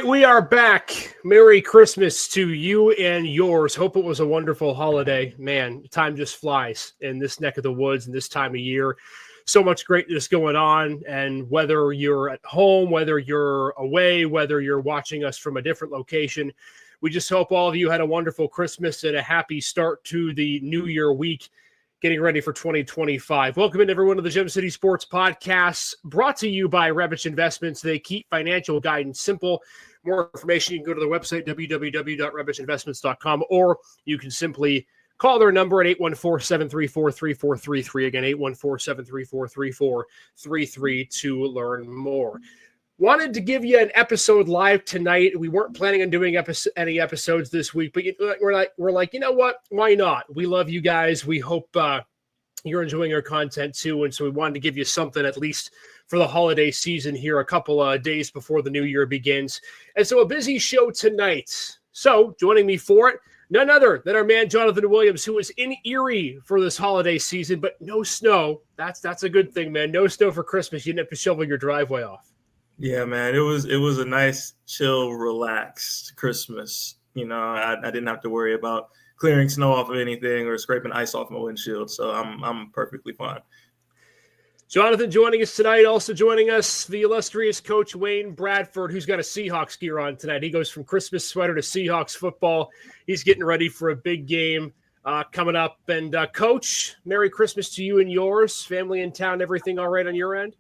right, we are back. Merry Christmas to you and yours. Hope it was a wonderful holiday. Man, time just flies in this neck of the woods and this time of year. So much greatness going on. And whether you're at home, whether you're away, whether you're watching us from a different location, we just hope all of you had a wonderful Christmas and a happy start to the New Year week, getting ready for 2025. Welcome in, everyone, to the Gem City Sports Podcast, brought to you by Rebich Investments. They keep financial guidance simple. More information, you can go to their website, www.rebichinvestments.com, or you can simply call their number at 814-734-3433. Again, 814-734-3433 to learn more. Wanted to give you an episode live tonight. We weren't planning on doing any episodes this week, but we're like, you know what? Why not? We love you guys. We hope you're enjoying our content too, and so we wanted to give you something at least for the holiday season here, a couple of days before the new year begins. And so a busy show tonight. So joining me for it, none other than our man Jonathan Williams, who is in Erie for this holiday season, but no snow. That's a good thing, man. No snow for Christmas. You didn't have to shovel your driveway off. Yeah, man, it was a nice, chill, relaxed Christmas. You know, I didn't have to worry about clearing snow off of anything or scraping ice off my windshield, so I'm perfectly fine. Jonathan joining us tonight. Also joining us, the illustrious Coach Wayne Bradford, who's got a Seahawks gear on tonight. He goes from Christmas sweater to Seahawks football. He's getting ready for a big game coming up. And Coach, Merry Christmas to you and yours. Family in town, everything all right on your end?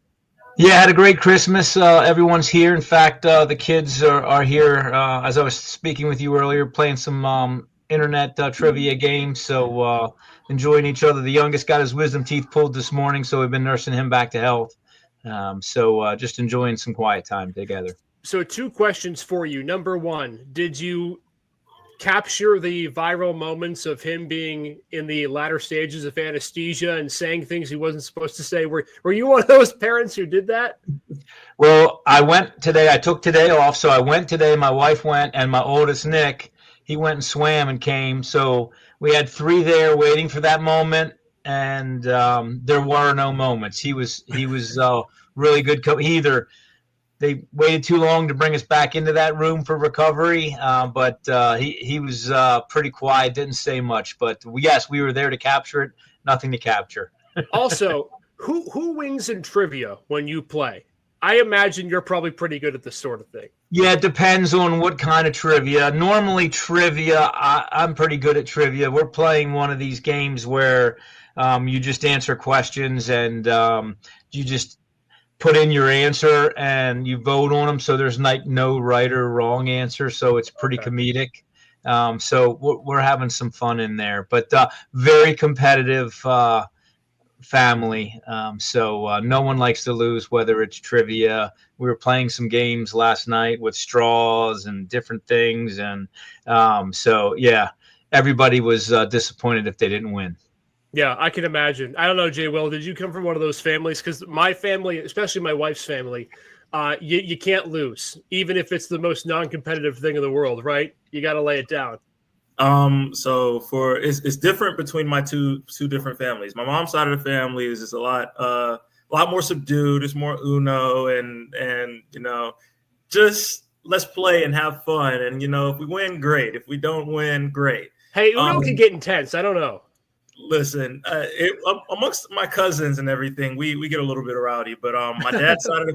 Yeah, had a great Christmas. Everyone's here. In fact, the kids are here, as I was speaking with you earlier, playing some internet trivia games. So enjoying each other. The youngest got his wisdom teeth pulled this morning, so we've been nursing him back to health. So just enjoying some quiet time together. So 2 questions for you. Number one, did you capture the viral moments of him being in the latter stages of anesthesia and saying things he wasn't supposed to say? Were you one of those parents who did that? Well, I went today. I took today off, so I went today. My wife went, and my oldest, Nick, he went and swam and came. So we had 3 there waiting for that moment, and there were no moments. He was really good. They waited too long to bring us back into that room for recovery, but he was pretty quiet, didn't say much. But yes, we were there to capture it. Nothing to capture. Also, who wins in trivia when you play? I imagine you're probably pretty good at this sort of thing. Yeah, it depends on what kind of trivia. Normally trivia, I'm pretty good at trivia. We're playing one of these games where you just answer questions and you just put in your answer and you vote on them. So there's no right or wrong answer. So it's pretty comedic. So we're having some fun in there, but very competitive family. So no one likes to lose, whether it's trivia. We were playing some games last night with straws and different things. And so, yeah, everybody was disappointed if they didn't win. Yeah, I can imagine. I don't know, Jay Will, did you come from one of those families? Because my family, especially my wife's family, you can't lose, even if it's the most non-competitive thing in the world, right? You got to lay it down. So it's different between my two different families. My mom's side of the family is just a lot more subdued. It's more Uno and just let's play and have fun. And if we win, great. If we don't win, great. Hey, Uno can get intense. I don't know. Listen, amongst my cousins and everything, we get a little bit rowdy. But my dad's side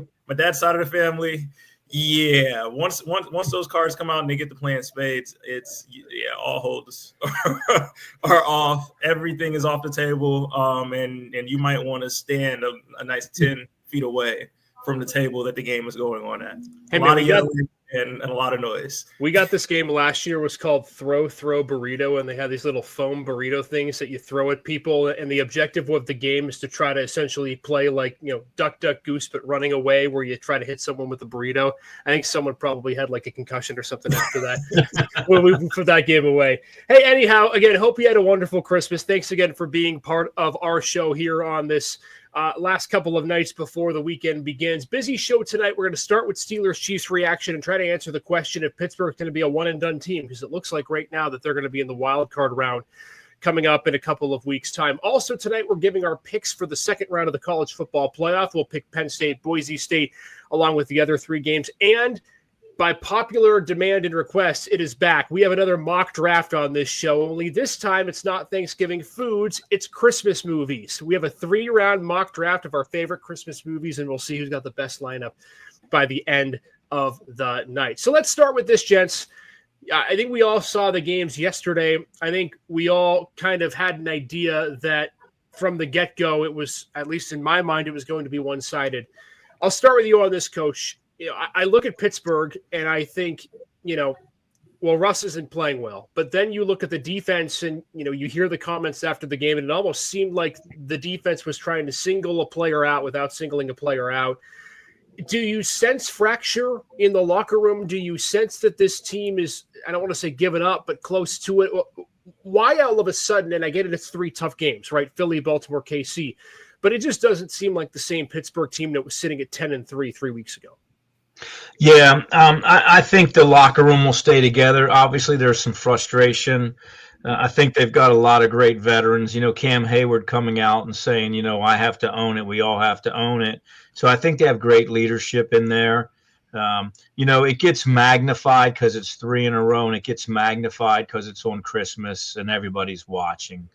of the family, yeah. Once those cards come out and they get to playing spades, it's all holds are off. Everything is off the table. And you might want to stand a nice 10 feet away from the table that the game is going on at. Hey, a lot of yelling and a lot of noise. We got this game last year. It was called Throw Burrito, and they had these little foam burrito things that you throw at people. And the objective of the game is to try to essentially play like, duck, duck, goose, but running away, where you try to hit someone with a burrito. I think someone probably had like a concussion or something after that when we put that game away. Hey, anyhow, again, hope you had a wonderful Christmas. Thanks again for being part of our show here on this last couple of nights before the weekend begins. Busy show tonight. We're going to start with Steelers-Chiefs reaction and try to answer the question if Pittsburgh's going to be a one-and-done team, because it looks like right now that they're going to be in the wild card round coming up in a couple of weeks' time. Also tonight, we're giving our picks for the second round of the college football playoff. We'll pick Penn State, Boise State, along with the other 3 games. And By popular demand and request, it is back. We have another mock draft on this show, only this time it's not Thanksgiving foods, it's Christmas movies. We have a 3-round mock draft of our favorite Christmas movies, and we'll see who's got the best lineup by the end of the night. So let's start with this, gents. I think we all saw the games yesterday. I think we all kind of had an idea that from the get-go, it was, at least in my mind, it was going to be one-sided. I'll start with you on this, Coach. I look at Pittsburgh and I think, well, Russ isn't playing well. But then you look at the defense and, you hear the comments after the game, and it almost seemed like the defense was trying to single a player out without singling a player out. Do you sense fracture in the locker room? Do you sense that this team is, I don't want to say given up, but close to it? Why all of a sudden, and I get it, it's 3 tough games, right? Philly, Baltimore, KC. But it just doesn't seem like the same Pittsburgh team that was sitting at 10-3 3 weeks ago. Yeah, I think the locker room will stay together. Obviously, there's some frustration. I think they've got a lot of great veterans. Cam Hayward coming out and saying, I have to own it. We all have to own it. So I think they have great leadership in there. It gets magnified because it's 3 in a row, and it gets magnified because it's on Christmas and everybody's watching.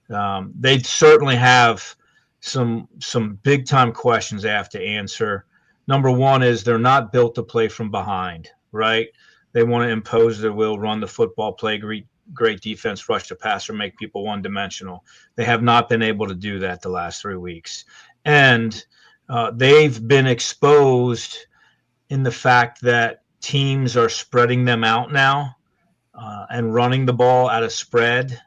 They certainly have some big-time questions they have to answer. Number one is they're not built to play from behind, right? They want to impose their will, run the football, play great defense, rush the passer, make people one-dimensional. They have not been able to do that the last 3 weeks. And they've been exposed in the fact that teams are spreading them out now and running the ball at a spread,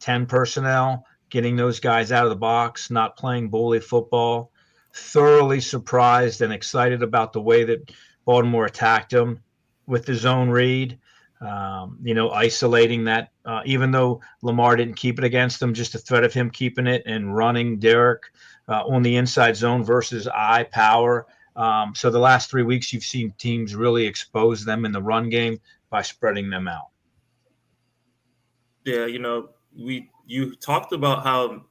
10 personnel, getting those guys out of the box, not playing bully football. Thoroughly surprised and excited about the way that Baltimore attacked them with the zone read, isolating that, even though Lamar didn't keep it against them, just the threat of him keeping it and running Derek on the inside zone versus eye power. So the last 3 weeks, you've seen teams really expose them in the run game by spreading them out. Yeah, you talked about how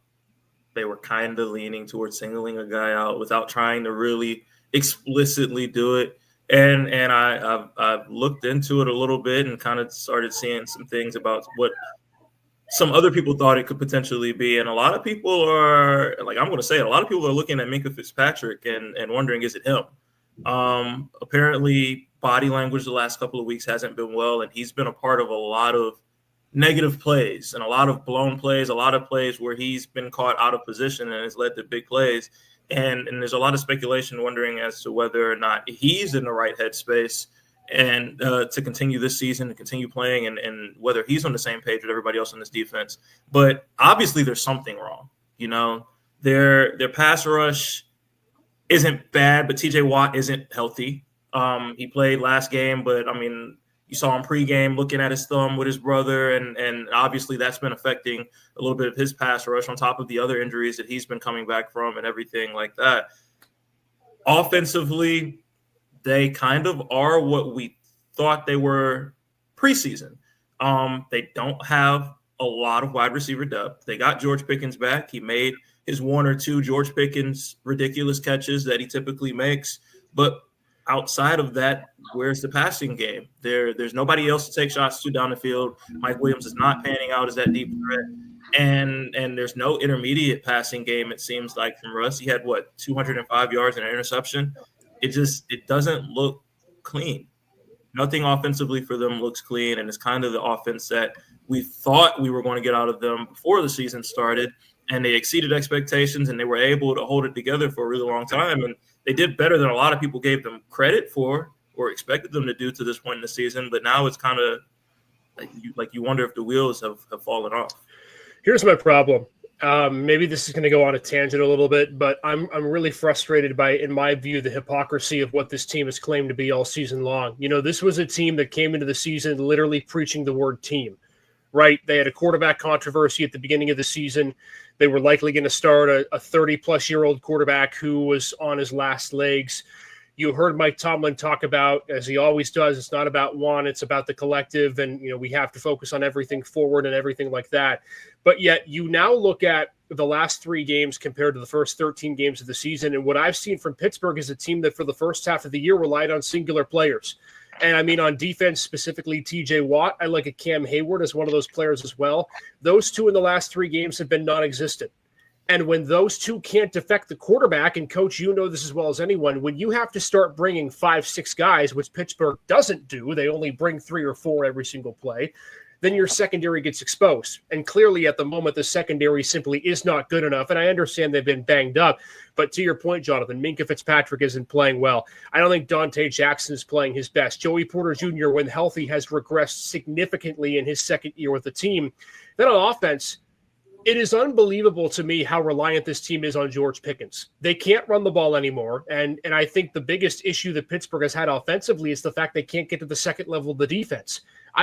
they were kind of leaning towards singling a guy out without trying to really explicitly do it. And I've looked into it a little bit and kind of started seeing some things about what some other people thought it could potentially be. And a lot of people are, like, I'm going to say it, a lot of people are looking at Minkah Fitzpatrick and wondering, is it him? Apparently, body language the last couple of weeks hasn't been well, and he's been a part of a lot of negative plays and a lot of blown plays, a lot of plays where he's been caught out of position and has led to big plays. And there's a lot of speculation wondering as to whether or not he's in the right headspace and to continue this season, to continue playing, and whether he's on the same page with everybody else on this defense. But obviously there's something wrong. Their pass rush isn't bad, but TJ Watt isn't healthy. He played last game, but you saw him pregame looking at his thumb with his brother, and obviously that's been affecting a little bit of his pass rush on top of the other injuries that he's been coming back from and everything like that. Offensively, they kind of are what we thought they were preseason. They don't have a lot of wide receiver depth. They got George Pickens back. He made his 1 or 2 George Pickens ridiculous catches that he typically makes, but outside of that, where's the passing game? There's nobody else to take shots to down the field. Mike Williams is not panning out as that deep threat. And there's no intermediate passing game, it seems like, from Russ. He had, 205 yards and an interception? It doesn't look clean. Nothing offensively for them looks clean, and it's kind of the offense that we thought we were going to get out of them before the season started, and they exceeded expectations, and they were able to hold it together for a really long time. And they did better than a lot of people gave them credit for or expected them to do to this point in the season. But now it's kind of like you wonder if the wheels have fallen off. Here's my problem. Maybe this is going to go on a tangent a little bit, but I'm really frustrated by, in my view, the hypocrisy of what this team has claimed to be all season long. This was a team that came into the season literally preaching the word team, right? They had a quarterback controversy at the beginning of the season. They were likely going to start a 30-plus-year-old quarterback who was on his last legs. You heard Mike Tomlin talk about, as he always does, it's not about one, it's about the collective, and we have to focus on everything forward and everything like that. But yet you now look at the last 3 games compared to the first 13 games of the season, and what I've seen from Pittsburgh is a team that for the first half of the year relied on singular players. And I mean, on defense, specifically TJ Watt, I like a Cam Hayward as one of those players as well. Those two in the last 3 games have been non-existent. And when those two can't affect the quarterback, and coach, you know this as well as anyone, when you have to start bringing 5-6 guys, which Pittsburgh doesn't do, they only bring 3 or 4 every single play, then your secondary gets exposed. And clearly at the moment, the secondary simply is not good enough. And I understand they've been banged up. But to your point, Jonathan, Minkah Fitzpatrick isn't playing well. I don't think Dante Jackson is playing his best. Joey Porter Jr., when healthy, has regressed significantly in his second year with the team. Then on offense, it is unbelievable to me how reliant this team is on George Pickens. They can't run the ball anymore. And I think the biggest issue that Pittsburgh has had offensively is the fact they can't get to the second level of the defense.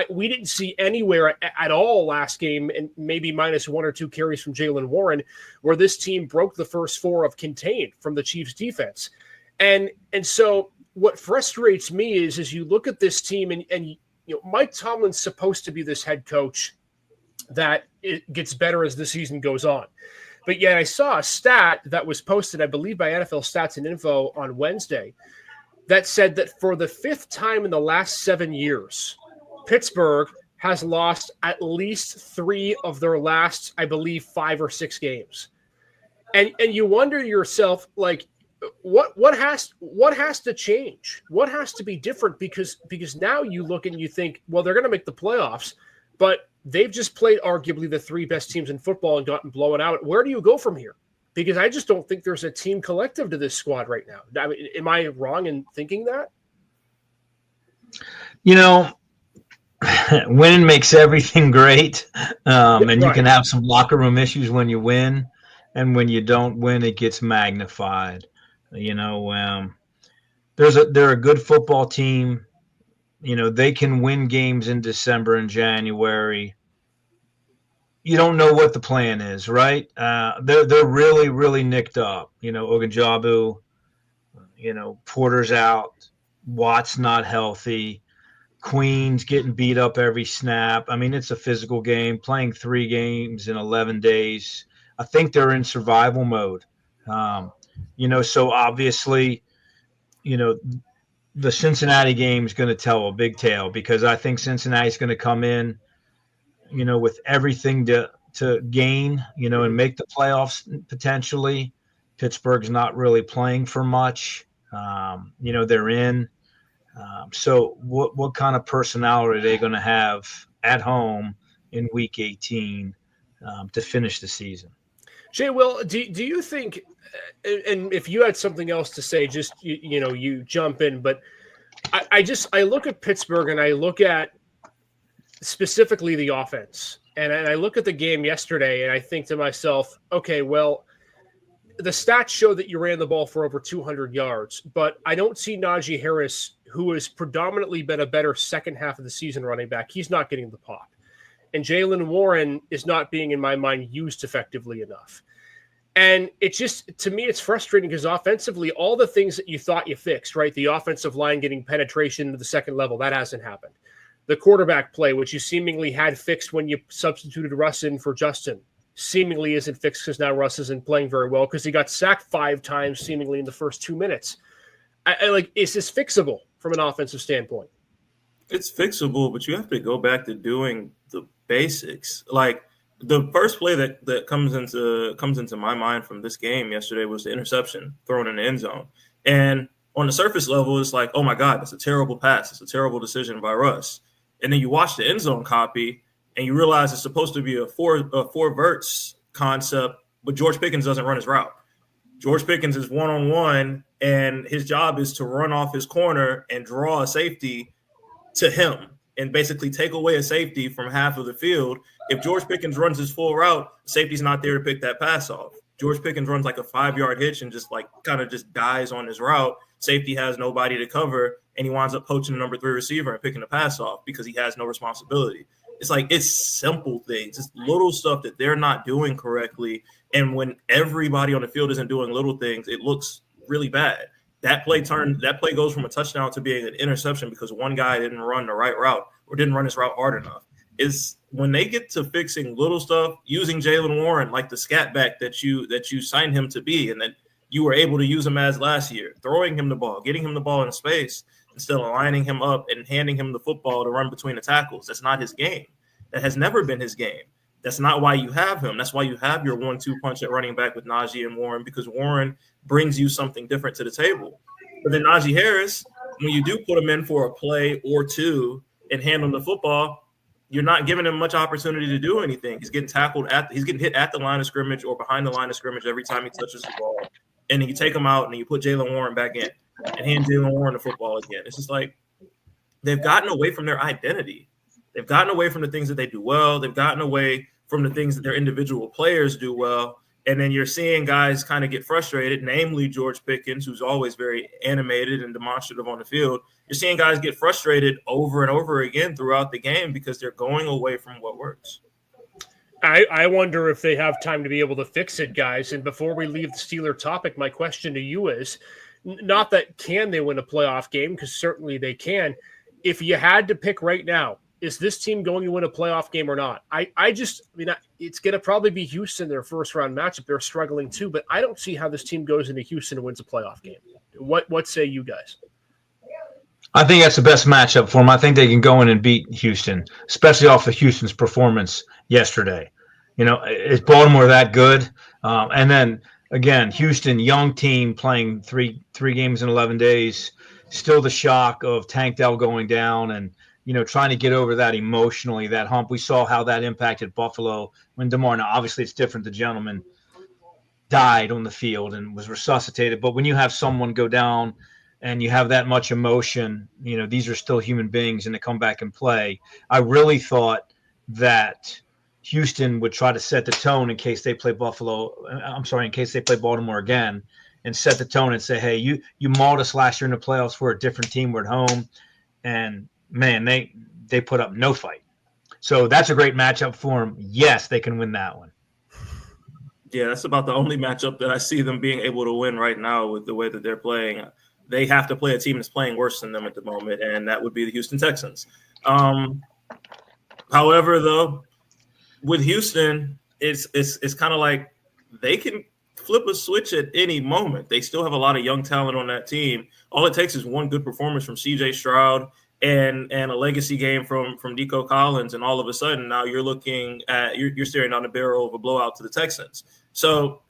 We didn't see anywhere at all last game, and maybe minus 1 or 2 carries from Jaylen Warren, where this team broke the first 4 of contained from the Chiefs defense. And so what frustrates me is you look at this team and you know, Mike Tomlin's supposed to be this head coach that it gets better as the season goes on. But yet I saw a stat that was posted, I believe, by NFL Stats and Info on Wednesday that said that for the 5th time in the last 7 years, Pittsburgh has lost at least 3 of their last, I believe, 5 or 6 games. And you wonder to yourself, like, what has to change? What has to be different? Because now you look and you think, well, they're going to make the playoffs, but they've just played arguably the 3 best teams in football and gotten blown out. Where do you go from here? Because I just don't think there's a team collective to this squad right now. I mean, am I wrong in thinking that? You know, winning makes everything great. And you can have some locker room issues when you win. And when you don't win, it gets magnified. You know, they're a good football team. You know, they can win games in December and January. You don't know what the plan is, right? They're really, really nicked up. You know, Ogunjobi, you know, Porter's out. Watt's not healthy. Queen's getting beat up every snap. I mean, it's a physical game. Playing 3 games in 11 days. I think they're in survival mode. You know, so obviously, you know, the Cincinnati game is going to tell a big tale because I think Cincinnati's going to come in, you know, with everything to gain, you know, and make the playoffs potentially. Pittsburgh's not really playing for much. You know, they're in. So what kind of personnel are they going to have at home in Week 18 to finish the season? Jay, Will, do you think, and if you had something else to say, just, you know, you jump in, but I look at Pittsburgh and I look at specifically the offense, and I look at the game yesterday and I think to myself, okay, well, the stats show that you ran the ball for over 200 yards, but I don't see Najee Harris, who has predominantly been a better second half of the season running back. He's not getting the pop. And Jaylen Warren is not being, in my mind, used effectively enough. And it's just, to me, it's frustrating because offensively, all the things that you thought you fixed, right? The offensive line getting penetration to the second level, that hasn't happened. The quarterback play, which you seemingly had fixed when you substituted Russ in for Justin, seemingly isn't fixed because now Russ isn't playing very well because he got sacked 5 times seemingly in the first 2 minutes. Is this fixable from an offensive standpoint? It's fixable, but you have to go back to doing the basics. Like the first play that comes into my mind from this game yesterday was the interception thrown in the end zone. And on the surface level, it's like, oh my God, that's a terrible pass. It's a terrible decision by Russ. And then you watch the end zone copy and you realize it's supposed to be a four verts concept, but George Pickens doesn't run his route. George Pickens is one-on-one, and his job is to run off his corner and draw a safety to him and basically take away a safety from half of the field. If George Pickens runs his full route, safety's not there to pick that pass off. George Pickens runs like a 5-yard hitch and just like kind of just dies on his route. Safety has nobody to cover, and he winds up poaching the number 3 receiver and picking the pass off because he has no responsibility. It's like, it's simple things. It's little stuff that they're not doing correctly. And when everybody on the field isn't doing little things, it looks really bad. That play goes from a touchdown to being an interception because one guy didn't run the right route or didn't run his route hard enough. Is when they get to fixing little stuff, using Jaylen Warren like the scat back that you signed him to be, and that you were able to use him as last year, throwing him the ball, getting him the ball in space. instead of lining him up and handing him the football to run between the tackles. That's not his game. That has never been his game. That's not why you have him. That's why you have your 1-2 punch at running back with Najee and Warren, because Warren brings you something different to the table. But then Najee Harris, when you do put him in for a play or two and hand him the football, you're not giving him much opportunity to do anything. He's getting he's getting hit at the line of scrimmage or behind the line of scrimmage every time he touches the ball. And then you take him out and you put Jaylen Warren back in and hand Jaylen Warren the football again. It's just like they've gotten away from their identity. They've gotten away from the things that they do well. They've gotten away from the things that their individual players do well. And then you're seeing guys kind of get frustrated, namely George Pickens, who's always very animated and demonstrative on the field. You're seeing guys get frustrated over and over again throughout the game because they're going away from what works. I wonder if they have time to be able to fix it, guys. And before we leave the Steeler topic, my question to you is not that can they win a playoff game, because certainly they can. If you had to pick right now, is this team going to win a playoff game or not? It's going to probably be Houston, their first round matchup. They're struggling too, but I don't see how this team goes into Houston and wins a playoff game. What say you guys? I think that's the best matchup for them. I think they can go in and beat Houston, especially off of Houston's performance yesterday. Is Baltimore that good? And then again, Houston, young team playing three games in 11 days, still the shock of Tank Dell going down and trying to get over that emotionally, that hump. We saw how that impacted Buffalo when DeMar. Now, obviously, it's different. The gentleman died on the field and was resuscitated. But when you have someone go down and you have that much emotion, these are still human beings and they come back and play. I really thought that Houston would try to set the tone in case they play in case they play Baltimore again, and set the tone and say, hey, you mauled us last year in the playoffs. We're a different team. We're at home. And man, they put up no fight. So that's a great matchup for them. Yes, they can win that one. Yeah, that's about the only matchup that I see them being able to win right now with the way that they're playing. They have to play a team that's playing worse than them at the moment, and that would be the Houston Texans. However, though, with Houston, it's kind of like they can flip a switch at any moment. They still have a lot of young talent on that team. All it takes is one good performance from C.J. Stroud and a legacy game from Nico Collins, and all of a sudden now you're looking at you're staring down the barrel of a blowout to the Texans. So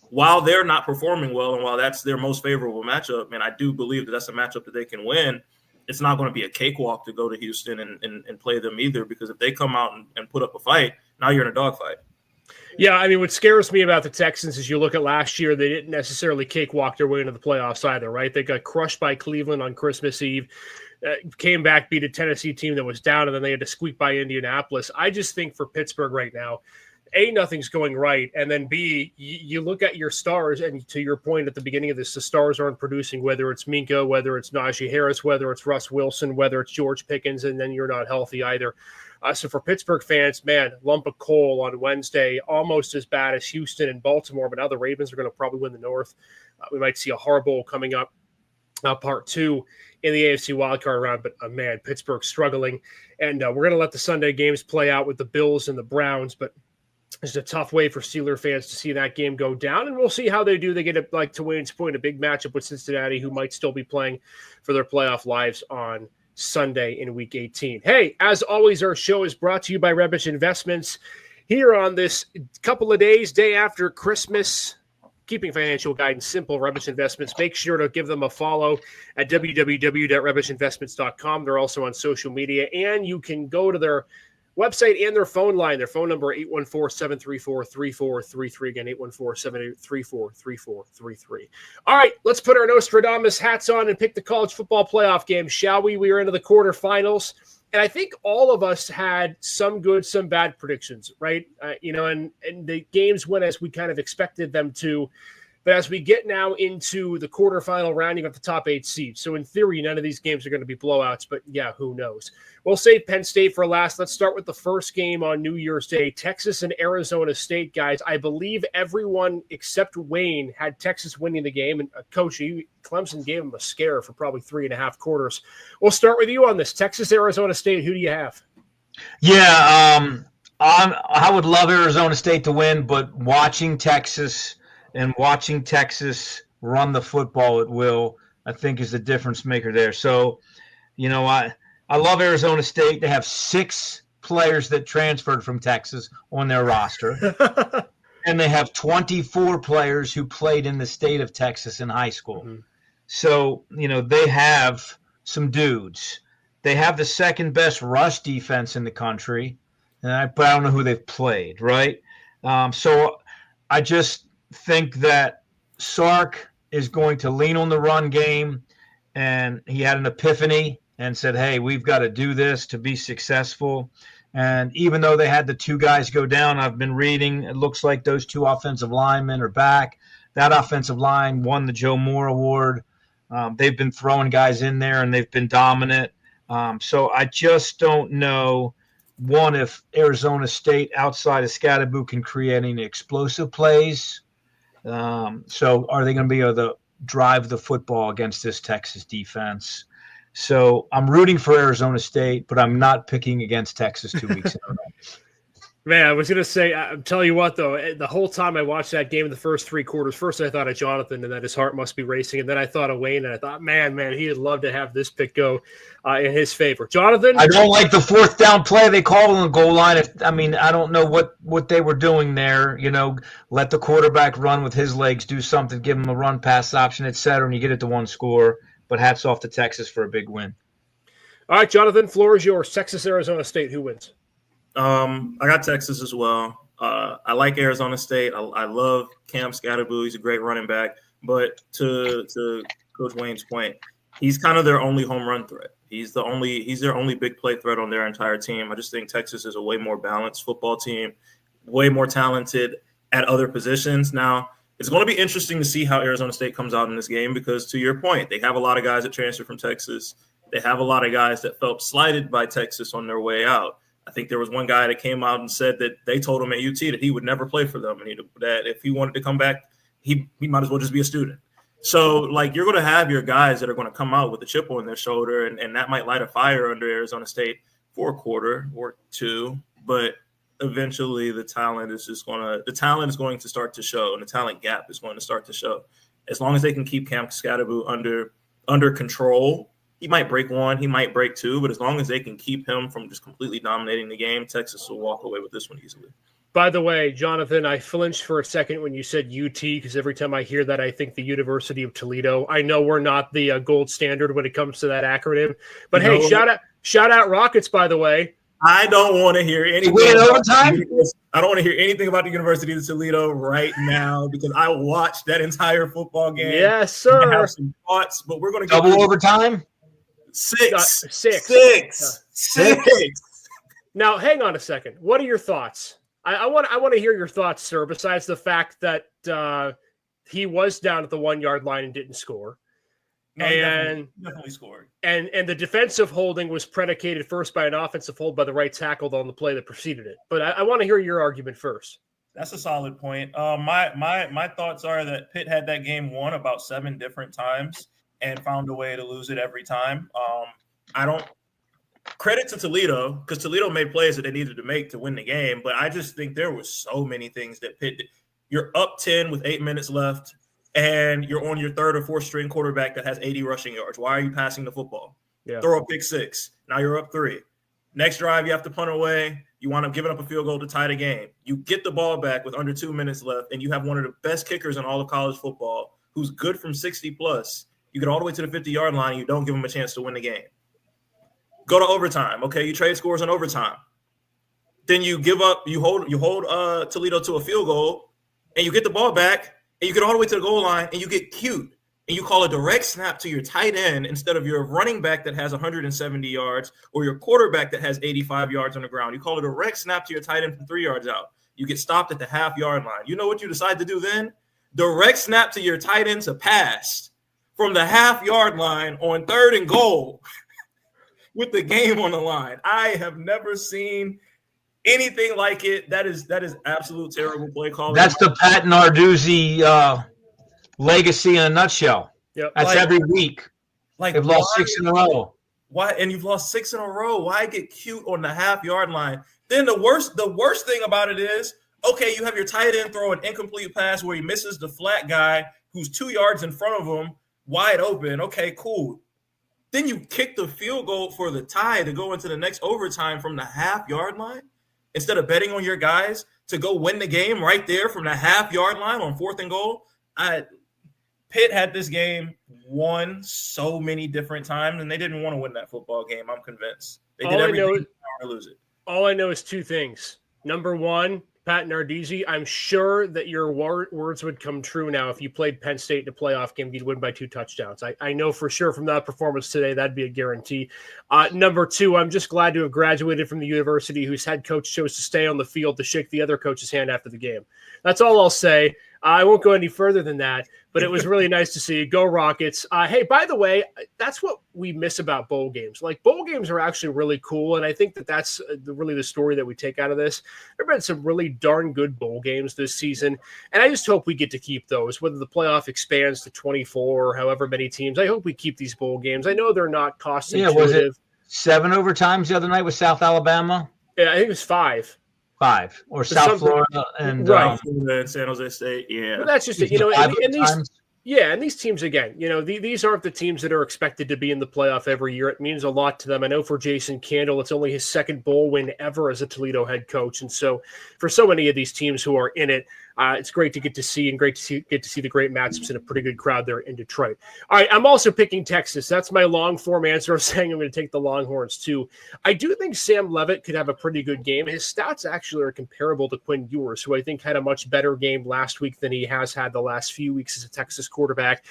while they're not performing well, and while that's their most favorable matchup, and I do believe that that's a matchup that they can win, it's not going to be a cakewalk to go to Houston and play them either, because if they come out and put up a fight, now you're in a dogfight. Yeah, what scares me about the Texans is you look at last year, they didn't necessarily cakewalk their way into the playoffs either, right? They got crushed by Cleveland on Christmas Eve, came back, beat a Tennessee team that was down, and then they had to squeak by Indianapolis. I just think for Pittsburgh right now, A, nothing's going right, and then B, you look at your stars, and to your point at the beginning of this, the stars aren't producing, whether it's Minka, whether it's Najee Harris, whether it's Russ Wilson, whether it's George Pickens, and then you're not healthy either. So for Pittsburgh fans, man, lump of coal on Wednesday, almost as bad as Houston and Baltimore, but now the Ravens are going to probably win the North. We might see a Harbaugh coming up, part two in the AFC wildcard round, but man, Pittsburgh struggling. And we're going to let the Sunday games play out with the Bills and the Browns, but it's a tough way for Steeler fans to see that game go down, and we'll see how they do. They get, like to Wayne's point, a big matchup with Cincinnati, who might still be playing for their playoff lives on Sunday in Week 18. Hey, as always, our show is brought to you by Rebich Investments. Here on this couple of days, day after Christmas, keeping financial guidance simple, Rebich Investments. Make sure to give them a follow at www.rebichinvestments.com. They're also on social media, and you can go to their website and their phone line. Their phone number, 814-734-3433. Again, 814-734-3433. All right, let's put our Nostradamus hats on and pick the college football playoff game, shall we? We are into the quarterfinals, and I think all of us had some good, some bad predictions, right? And the games went as we kind of expected them to. But as we get now into the quarterfinal round, you got the top 8 seeds. So in theory, none of these games are going to be blowouts, but yeah, who knows? We'll save Penn State for last. Let's start with the first game on New Year's Day, Texas and Arizona State, guys. I believe everyone except Wayne had Texas winning the game, and Coach, Clemson gave him a scare for probably 3.5 quarters. We'll start with you on this. Texas, Arizona State, who do you have? Yeah, I would love Arizona State to win, but watching Texas run the football at will, I think is the difference maker there. So, I love Arizona State. They have 6 players that transferred from Texas on their roster. And they have 24 players who played in the state of Texas in high school. Mm-hmm. So, they have some dudes. They have the second best rush defense in the country, but I don't know who they've played, right? So I just think that Sark is going to lean on the run game, and he had an epiphany and said, hey, we've got to do this to be successful. And even though they had the 2 guys go down, I've been reading, it looks like those 2 offensive linemen are back. That offensive line won the Joe Moore Award. They've been throwing guys in there, and they've been dominant. So I just don't know, one, if Arizona State outside of Scatterboo can create any explosive plays. So are they going to be able to drive the football against this Texas defense? So I'm rooting for Arizona State, but I'm not picking against Texas 2 weeks in a row. Man, I was going to say, I'm telling you what, though, the whole time I watched that game in the first 3 quarters, first I thought of Jonathan and that his heart must be racing. And then I thought of Wayne and I thought, man, he'd love to have this pick go in his favor. Jonathan? I don't like the 4th down play they called on the goal line. I don't know what they were doing there. Let the quarterback run with his legs, do something, give him a run pass option, et cetera, and you get it to 1 score. But hats off to Texas for a big win. All right, Jonathan, floor is yours. Texas, Arizona State, who wins? I got Texas as well. I like Arizona State. I love Cam Scatterboo. He's a great running back. But to Coach Wayne's point, he's kind of their only home run threat. He's their only big play threat on their entire team. I just think Texas is a way more balanced football team, way more talented at other positions. Now, it's going to be interesting to see how Arizona State comes out in this game because, to your point, they have a lot of guys that transferred from Texas. They have a lot of guys that felt slighted by Texas on their way out. I think there was one guy that came out and said that they told him at UT that he would never play for them and that if he wanted to come back, he might as well just be a student. So, you're going to have your guys that are going to come out with a chip on their shoulder, and that might light a fire under Arizona State for a quarter or 2. But eventually the talent is going to start to show, and the talent gap is going to start to show. As long as they can keep Cam Scatterboo under control, he might break 1, he might break 2, but as long as they can keep him from just completely dominating the game, Texas will walk away with this one easily. By the way, Jonathan, I flinched for a second when you said UT because every time I hear that, I think the University of Toledo. I know we're not the gold standard when it comes to that acronym, but hey, shout out Rockets, by the way. I don't want to hear anything. I don't want to hear anything about the University of Toledo right now because I watched that entire football game. Yes, sir. I have some thoughts, but we're going to double overtime. 6. Now, hang on a second. What are your thoughts? I want to hear your thoughts, sir. Besides the fact that he was down at the 1 yard line and didn't score. No, and definitely scored. And the defensive holding was predicated first by an offensive hold by the right tackle on the play that preceded it. But I want to hear your argument first. That's a solid point. My thoughts are that Pitt had that game won about 7 different times and found a way to lose it every time. I don't credit to Toledo because Toledo made plays that they needed to make to win the game. But I just think there was so many things that Pitt did. You're up 10 with 8 minutes left. And you're on your 3rd or 4th string quarterback that has 80 rushing yards. Why are you passing the football? Yeah. Throw a pick 6. Now you're up 3. Next drive, you have to punt away. You wind up giving up a field goal to tie the game. You get the ball back with under 2 minutes left, and you have one of the best kickers in all of college football who's good from 60+. You get all the way to the 50-yard line, and you don't give him a chance to win the game. Go to overtime. Okay, you trade scores in overtime. Then you give up. You hold Toledo to a field goal, and you get the ball back. And you get all the way to the goal line, and you get cute, and you call a direct snap to your tight end instead of your running back that has 170 yards or your quarterback that has 85 yards on the ground. You call a direct snap to your tight end from 3 yards out. You get stopped at the half-yard line. You know what you decide to do then? Direct snap to your tight end to pass from the half-yard line on 3rd and goal with the game on the line. I have never seen anything like it. That is absolute terrible play calling. That's the Pat Narduzzi legacy in a nutshell. Yep. That's every week. They've lost 6 in a row. Why? And you've lost 6 in a row. Why get cute on the half-yard line? Then the worst thing about it is, okay, you have your tight end throw an incomplete pass where he misses the flat guy who's 2 yards in front of him, wide open. Okay, cool. Then you kick the field goal for the tie to go into the next overtime from the half-yard line instead of betting on your guys to go win the game right there from the half-yard line on 4th and goal. Pitt had this game won so many different times, and they didn't want to win that football game, I'm convinced. They did everything to lose it. All I know is 2 things. Number one, Pat Nardizzi, I'm sure that your words would come true now if you played Penn State in a playoff game, you'd win by 2 touchdowns. I know for sure from that performance today, that'd be a guarantee. Number 2, I'm just glad to have graduated from the university whose head coach chose to stay on the field to shake the other coach's hand after the game. That's all I'll say. I won't go any further than that, but it was really nice to see you. Go Rockets. Hey, by the way, that's what we miss about bowl games. Like, bowl games are actually really cool, and I think that that's really the story that we take out of this. There have been some really darn good bowl games this season, and I just hope we get to keep those, whether the playoff expands to 24 or however many teams. I hope we keep these bowl games. I know they're not cost intuitive. Yeah, was it 7 overtimes the other night with South Alabama? Yeah, I think it was 5. 5 or South Florida and right. San Jose State. Yeah, but that's just it. And these teams again. These aren't the teams that are expected to be in the playoff every year. It means a lot to them. I know for Jason Candle, it's only his 2nd bowl win ever as a Toledo head coach, and so for so many of these teams who are in it, it's great to get to see the great matchups in a pretty good crowd there in Detroit. All right, I'm also picking Texas. That's my long form answer of saying I'm going to take the Longhorns too. I do think Sam Leavitt could have a pretty good game. His stats actually are comparable to Quinn Ewers, who I think had a much better game last week than he has had the last few weeks as a Texas quarterback.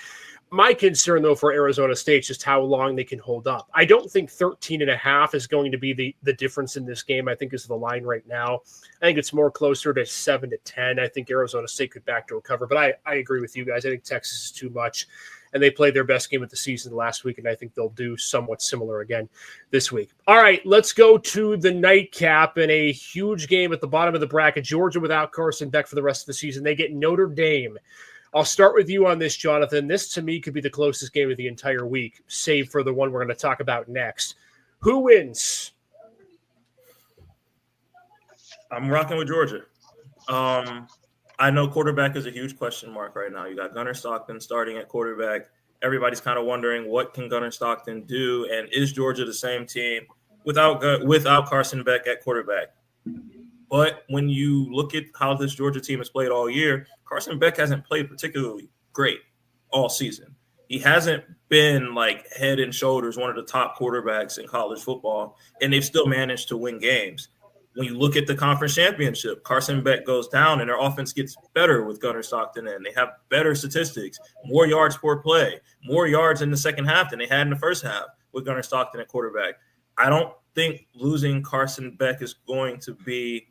My concern, though, for Arizona State is just how long they can hold up. I don't think 13.5 is going to be the difference in this game, I think, is the line right now. I think it's more closer to 7 to 10. I think Arizona State could backdoor cover, but I agree with you guys. I think Texas is too much, and they played their best game of the season last week, and I think they'll do somewhat similar again this week. All right, let's go to the nightcap in a huge game at the bottom of the bracket. Georgia without Carson Beck for the rest of the season. They get Notre Dame. I'll start with you on this, Jonathan. This, to me, could be the closest game of the entire week, save for the one we're going to talk about next. Who wins? I'm rocking with Georgia. I know quarterback is a huge question mark right now. You got Gunnar Stockton starting at quarterback. Everybody's kind of wondering, what can Gunnar Stockton do, and is Georgia the same team without Carson Beck at quarterback? But when you look at how this Georgia team has played all year, Carson Beck hasn't played particularly great all season. He hasn't been like head and shoulders one of the top quarterbacks in college football, and they've still managed to win games. When you look at the conference championship, Carson Beck goes down and their offense gets better with Gunnar Stockton in. They have better statistics, more yards per play, more yards in the second half than they had in the first half with Gunnar Stockton at quarterback. I don't think losing Carson Beck is going to be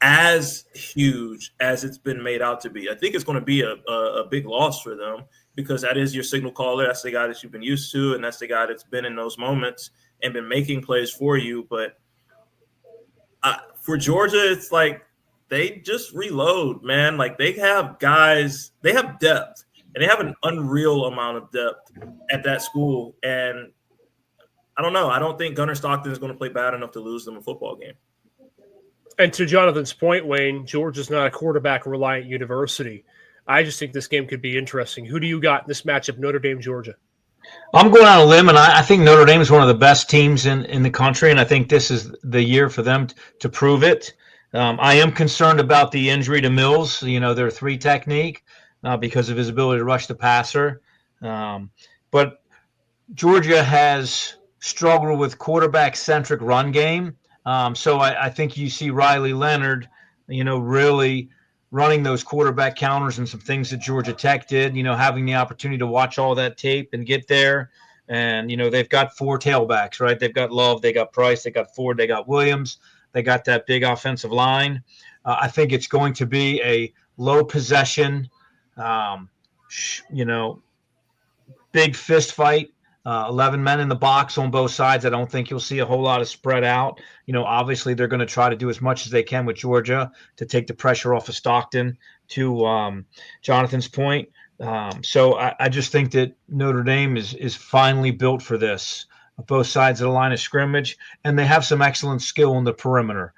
as huge as it's been made out to be. I think it's going to be a big loss for them because that is your signal caller. That's the guy that you've been used to, and that's the guy that's been in those moments and been making plays for you. But for Georgia, it's like they just reload, man. Like, they have guys, they have depth, and they have an unreal amount of depth at that school. And I don't know. I don't think Gunnar Stockton is going to play bad enough to lose them a football game. And to Jonathan's point, Wayne, Georgia's not a quarterback-reliant university. I just think this game could be interesting. Who do you got in this matchup, Notre Dame, Georgia? I'm going on a limb, and I think Notre Dame is one of the best teams in the country, and I think this is the year for them to prove it. I am concerned about the injury to Mills, their 3 technique, because of his ability to rush the passer. But Georgia has struggled with quarterback-centric run game. So I think you see Riley Leonard, really running those quarterback counters and some things that Georgia Tech did, having the opportunity to watch all that tape and get there. And, they've got 4 tailbacks, right? They've got Love, they got Price, they got Ford, they got Williams. They got that big offensive line. I think it's going to be a low possession, big fist fight. 11 men in the box on both sides. I don't think you'll see a whole lot of spread out. Obviously they're going to try to do as much as they can with Georgia to take the pressure off of Stockton, to Jonathan's point. So I just think that Notre Dame is finally built for this, both sides of the line of scrimmage, and they have some excellent skill in the perimeter.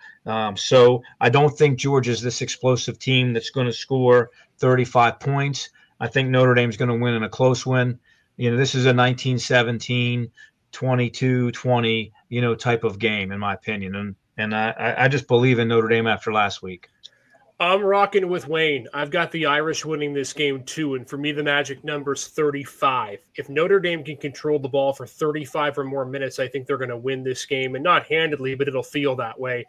So I don't think Georgia's this explosive team that's going to score 35 points. I think Notre Dame's going to win in a close win. This is a 1917, 22-20, type of game, in my opinion. And I just believe in Notre Dame after last week. I'm rocking with Wayne. I've got the Irish winning this game too, and for me, the magic number's 35. If Notre Dame can control the ball for 35 or more minutes, I think they're going to win this game, and not handedly, but it'll feel that way.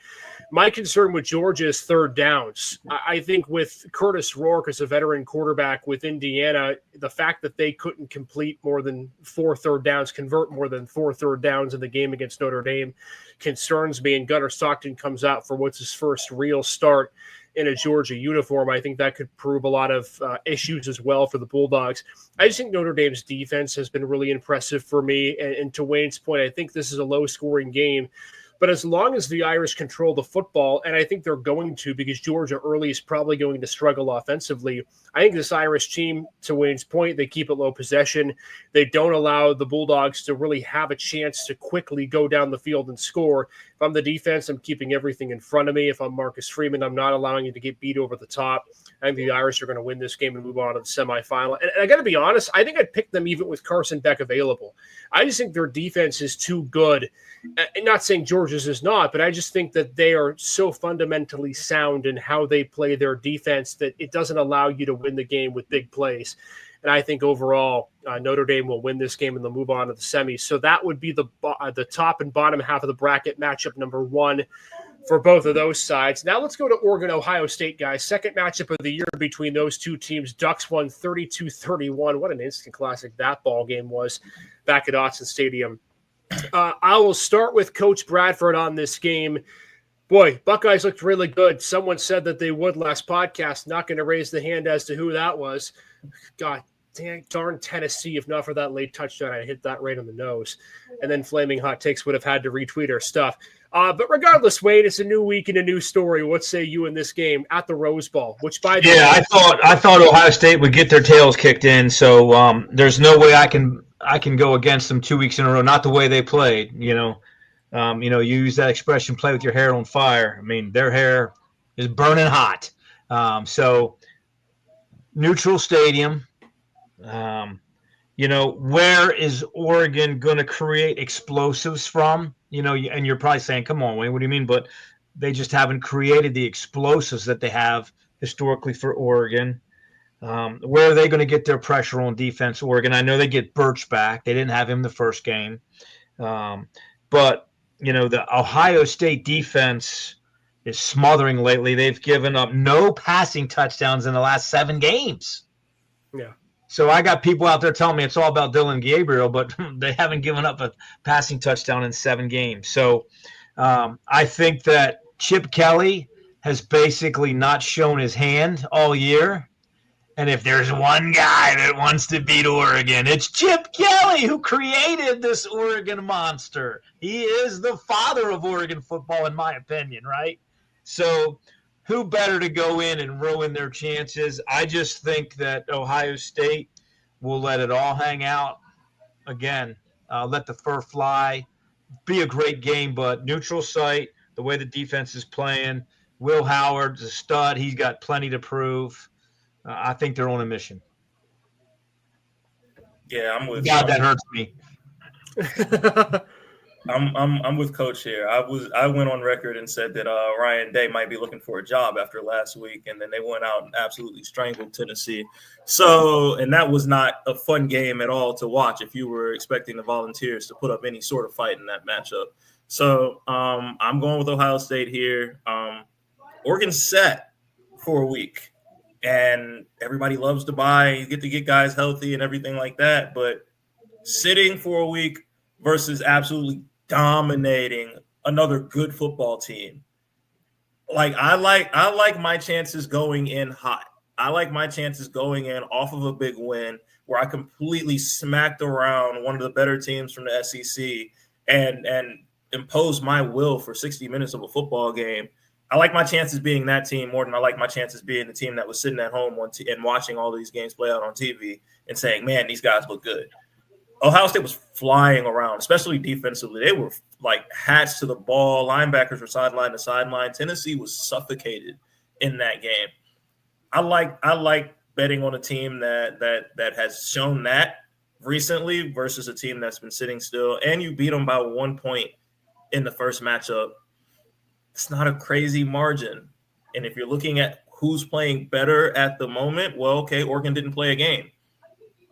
My concern with Georgia is third downs. I think with Curtis Rourke as a veteran quarterback with Indiana, the fact that they couldn't complete more than 4 third downs, convert more than 4 third downs in the game against Notre Dame concerns me, and Gunnar Stockton comes out for what's his first real start in a Georgia uniform. I think that could prove a lot of issues as well for the Bulldogs. I just think Notre Dame's defense has been really impressive for me. And to Wayne's point, I think this is a low-scoring game. But as long as the Irish control the football, and I think they're going to, because Georgia early is probably going to struggle offensively, I think this Irish team, to Wayne's point, they keep it low possession. They don't allow the Bulldogs to really have a chance to quickly go down the field and score. If I'm the defense, I'm keeping everything in front of me. If I'm Marcus Freeman, I'm not allowing you to get beat over the top. I think the Irish are going to win this game and move on to the semifinal. And I got to be honest, I think I'd pick them even with Carson Beck available. I just think their defense is too good. And not saying Georgia's is not, but I just think that they are so fundamentally sound in how they play their defense that it doesn't allow you to win the game with big plays. And I think overall, Notre Dame will win this game and they'll move on to the semis. So that would be the top and bottom half of the bracket, matchup number 1 for both of those sides. Now let's go to Oregon, Ohio State, guys. Second matchup of the year between those two teams. Ducks won 32-31. What an instant classic that ball game was back at Autzen Stadium. I will start with Coach Bradford on this game. Boy, Buckeyes looked really good. Someone said that they would last podcast. Not going to raise the hand as to who that was. God darn Tennessee. If not for that late touchdown, I hit that right on the nose. And then Flaming Hot Takes would have had to retweet our stuff. But regardless, Wade, it's a new week and a new story. What say you in this game at the Rose Bowl? Which, by the way, I thought Ohio State would get their tails kicked in. So there's no way I can go against them 2 weeks in a row. Not the way they played. You use that expression, play with your hair on fire. I mean, their hair is burning hot. So neutral stadium. Where is Oregon going to create explosives from? And you're probably saying, come on, Wayne, what do you mean? But they just haven't created the explosives that they have historically for Oregon. Where are they going to get their pressure on defense, Oregon? I know they get Birch back. They didn't have him the first game. But, the Ohio State defense is smothering lately. They've given up no passing touchdowns in the last 7 games. Yeah. So I got people out there telling me it's all about Dylan Gabriel, but they haven't given up a passing touchdown in 7 games. So I think that Chip Kelly has basically not shown his hand all year. And if there's one guy that wants to beat Oregon, it's Chip Kelly, who created this Oregon monster. He is the father of Oregon football, in my opinion, right? So who better to go in and ruin their chances? I just think that Ohio State will let it all hang out. Again, let the fur fly. Be a great game, but neutral site, the way the defense is playing. Will Howard's a stud. He's got plenty to prove. I think they're on a mission. Yeah, I'm with God, that hurts me. I'm with Coach here. I went on record and said that Ryan Day might be looking for a job after last week, and then they went out and absolutely strangled Tennessee. So, and that was not a fun game at all to watch if you were expecting the Volunteers to put up any sort of fight in that matchup. So, I'm going with Ohio State here. Oregon's set for a week, and everybody loves to buy. You get to get guys healthy and everything like that, but sitting for a week versus absolutely dominating another good football team. I like my chances going in hot. I like my chances going in off of a big win where I completely smacked around one of the better teams from the SEC and impose my will for 60 minutes of a football game. I like my chances being that team more than I like my chances being the team that was sitting at home and watching all these games play out on TV and saying, man, these guys look good. Ohio State was flying around, especially defensively. They were like hats to the ball. Linebackers were sideline to sideline. Tennessee was suffocated in that game. I like betting on a team that has shown that recently versus a team that's been sitting still, and you beat them by 1 point in the first matchup, it's not a crazy margin. And if you're looking at who's playing better at the moment, well, okay, Oregon didn't play a game.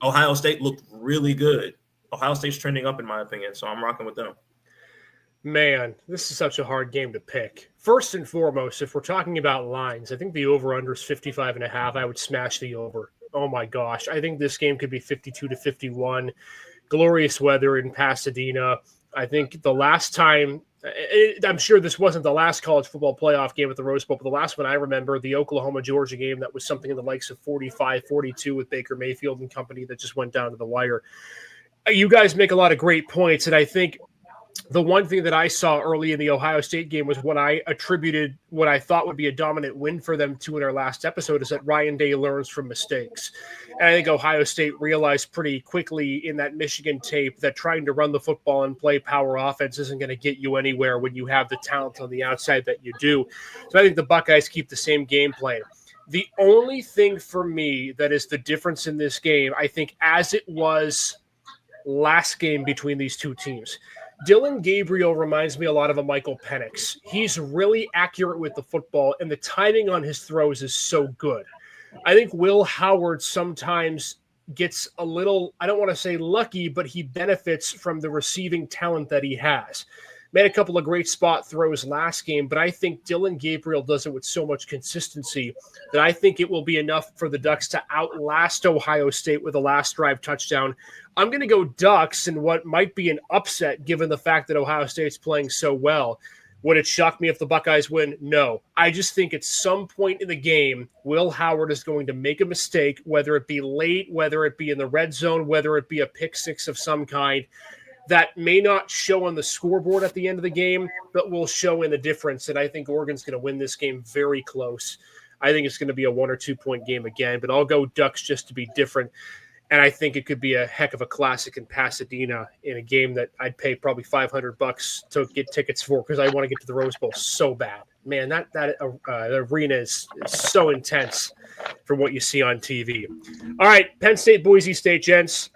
Ohio State looked really good. Ohio State's trending up, in my opinion, so I'm rocking with them. Man, this is such a hard game to pick. First and foremost, if we're talking about lines, I think the over-under is 55.5. I would smash the over. Oh, my gosh. I think this game could be 52-51. Glorious weather in Pasadena. I think the last time I'm sure this wasn't the last college football playoff game at the Rose Bowl, but the last one I remember, the Oklahoma-Georgia game, that was something in the likes of 45-42 with Baker Mayfield and company that just went down to the wire. You guys make a lot of great points, and I think the one thing that I saw early in the Ohio State game was what I attributed what I thought would be a dominant win for them to in our last episode, is that Ryan Day learns from mistakes. And I think Ohio State realized pretty quickly in that Michigan tape that trying to run the football and play power offense isn't going to get you anywhere when you have the talent on the outside that you do. So I think the Buckeyes keep the same game plan. The only thing for me that is the difference in this game, I think, as it was last game between these two teams, Dylan Gabriel reminds me a lot of a Michael Penix. He's really accurate with the football, and the timing on his throws is so good. I think Will Howard sometimes gets a little, I don't want to say lucky, but he benefits from the receiving talent that he has. Made a couple of great spot throws last game, but I think Dylan Gabriel does it with so much consistency that I think it will be enough for the Ducks to outlast Ohio State with a last drive touchdown. I'm going to go Ducks in what might be an upset given the fact that Ohio State's playing so well. Would it shock me if the Buckeyes win? No. I just think at some point in the game, Will Howard is going to make a mistake, whether it be late, whether it be in the red zone, whether it be a pick six of some kind, that may not show on the scoreboard at the end of the game, but will show in the difference. And I think Oregon's going to win this game very close. I think it's going to be a 1 or 2 point game again, but I'll go Ducks just to be different. And I think it could be a heck of a classic in Pasadena in a game that I'd pay probably $500 to get tickets for, because I want to get to the Rose Bowl so bad. Man, that arena is so intense from what you see on TV. All right, Penn State, Boise State, gents.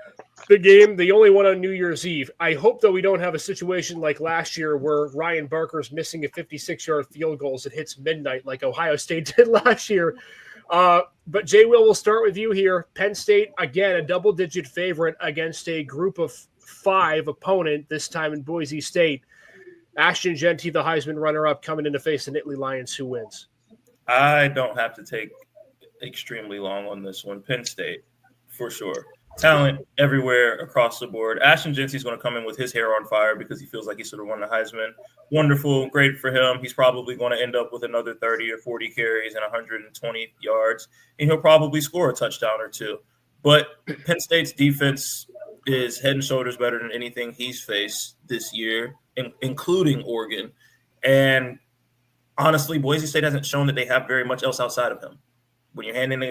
Big game, the only one on New Year's Eve. I hope, though, we don't have a situation like last year where Ryan Barker's missing a 56-yard field goal as it hits midnight like Ohio State did last year. But Jay Will, we'll start with you here. Penn State, again, a double-digit favorite against a group of 5 opponent, this time in Boise State. Ashton Jeanty, the Heisman runner-up, coming in to face the Nittany Lions. Who wins? I don't have to take extremely long on this one. Penn State, for sure. Talent everywhere across the board. Ashton Jeanty's going to come in with his hair on fire because he feels like he sort of won the Heisman. Wonderful, great for him. He's probably going to end up with another 30 or 40 carries and 120 yards, and he'll probably score a touchdown or two. But Penn State's defense is head and shoulders better than anything he's faced this year, including Oregon. And honestly, Boise State hasn't shown that they have very much else outside of him. When you're handing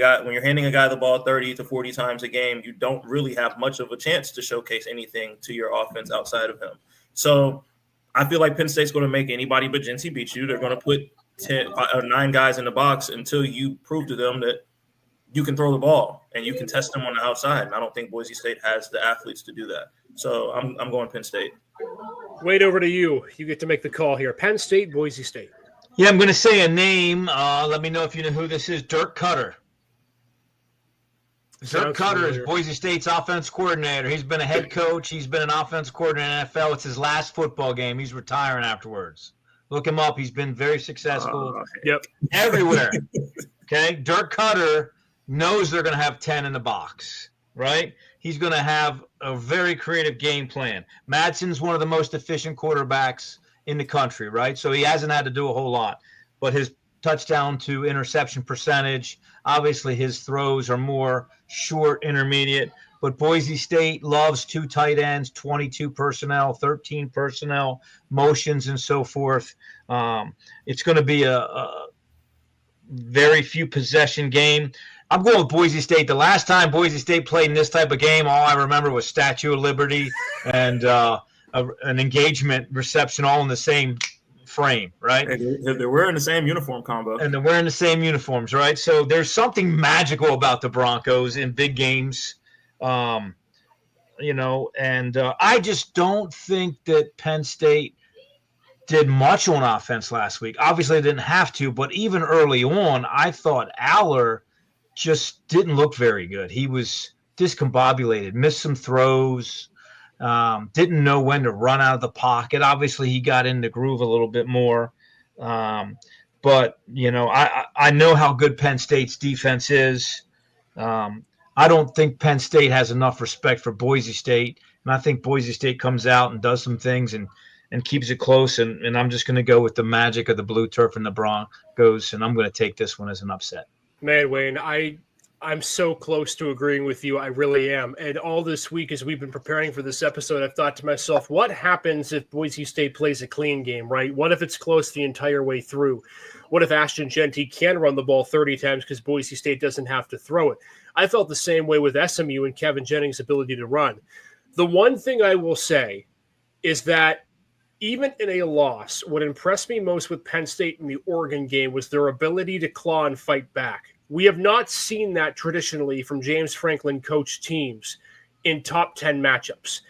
a guy the ball 30 to 40 times a game, you don't really have much of a chance to showcase anything to your offense outside of him. So I feel like Penn State's going to make anybody but Jeanty beat you. They're going to put 9 guys in the box until you prove to them that you can throw the ball and you can test them on the outside. And I don't think Boise State has the athletes to do that. So I'm going Penn State. Wade, over to you. You get to make the call here. Penn State, Boise State. Yeah, I'm going to say a name. Let me know if you know who this is. Dirk Cutter. Dirk Cutter is Boise State's offense coordinator. He's been a head coach. He's been an offense coordinator in the NFL. It's his last football game. He's retiring afterwards. Look him up. He's been very successful. Everywhere. Okay? Dirk Cutter knows they're going to have 10 in the box, right? He's going to have a very creative game plan. Madsen's one of the most efficient quarterbacks in the country, right? So he hasn't had to do a whole lot. But his touchdown to interception percentage, obviously his throws are more short, intermediate. But Boise State loves 2 tight ends, 22 personnel, 13 personnel, motions, and so forth. It's going to be a very few possession game. I'm going with Boise State. The last time Boise State played in this type of game, all I remember was Statue of Liberty and an engagement reception all in the same frame, right? They're wearing the same uniform combo. And they're wearing the same uniforms, right? So there's something magical about the Broncos in big games. and I just don't think that Penn State did much on offense last week. Obviously, they didn't have to, but even early on, I thought Aller just didn't look very good. He was discombobulated, missed some throws, didn't know when to run out of the pocket. Obviously, he got in the groove a little bit more. But, I know how good Penn State's defense is. I don't think Penn State has enough respect for Boise State, and I think Boise State comes out and does some things and keeps it close, and I'm just going to go with the magic of the blue turf and the Broncos, and I'm going to take this one as an upset. Man, Wayne, I'm so close to agreeing with you. I really am. And all this week, as we've been preparing for this episode, I've thought to myself, what happens if Boise State plays a clean game, right? What if it's close the entire way through? What if Ashton Jeanty can run the ball 30 times because Boise State doesn't have to throw it? I felt the same way with SMU and Kevin Jennings' ability to run. The one thing I will say is that even in a loss, what impressed me most with Penn State in the Oregon game was their ability to claw and fight back. We have not seen that traditionally from James Franklin coach teams in top 10 matchups.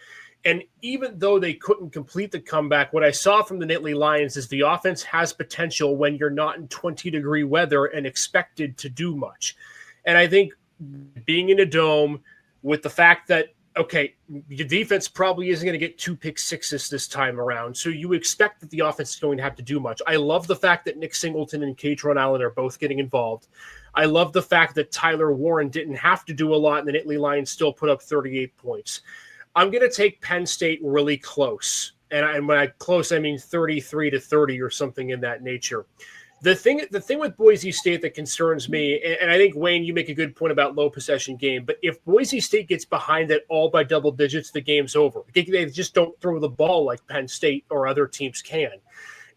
And even though they couldn't complete the comeback, what I saw from the Nittany Lions is the offense has potential when you're not in 20-degree weather and expected to do much. And I think being in a dome with the fact that, okay, your defense probably isn't going to get 2 pick sixes this time around, so you expect that the offense is going to have to do much. I love the fact that Nick Singleton and Katron Allen are both getting involved. I love the fact that Tyler Warren didn't have to do a lot, and the Nittany Lions still put up 38 points. I'm going to take Penn State really close, and when I close, I mean 33-30 or something in that nature. The thing with Boise State that concerns me, and I think, Wayne, you make a good point about low possession game, but if Boise State gets behind it all by double digits, the game's over. They just don't throw the ball like Penn State or other teams can.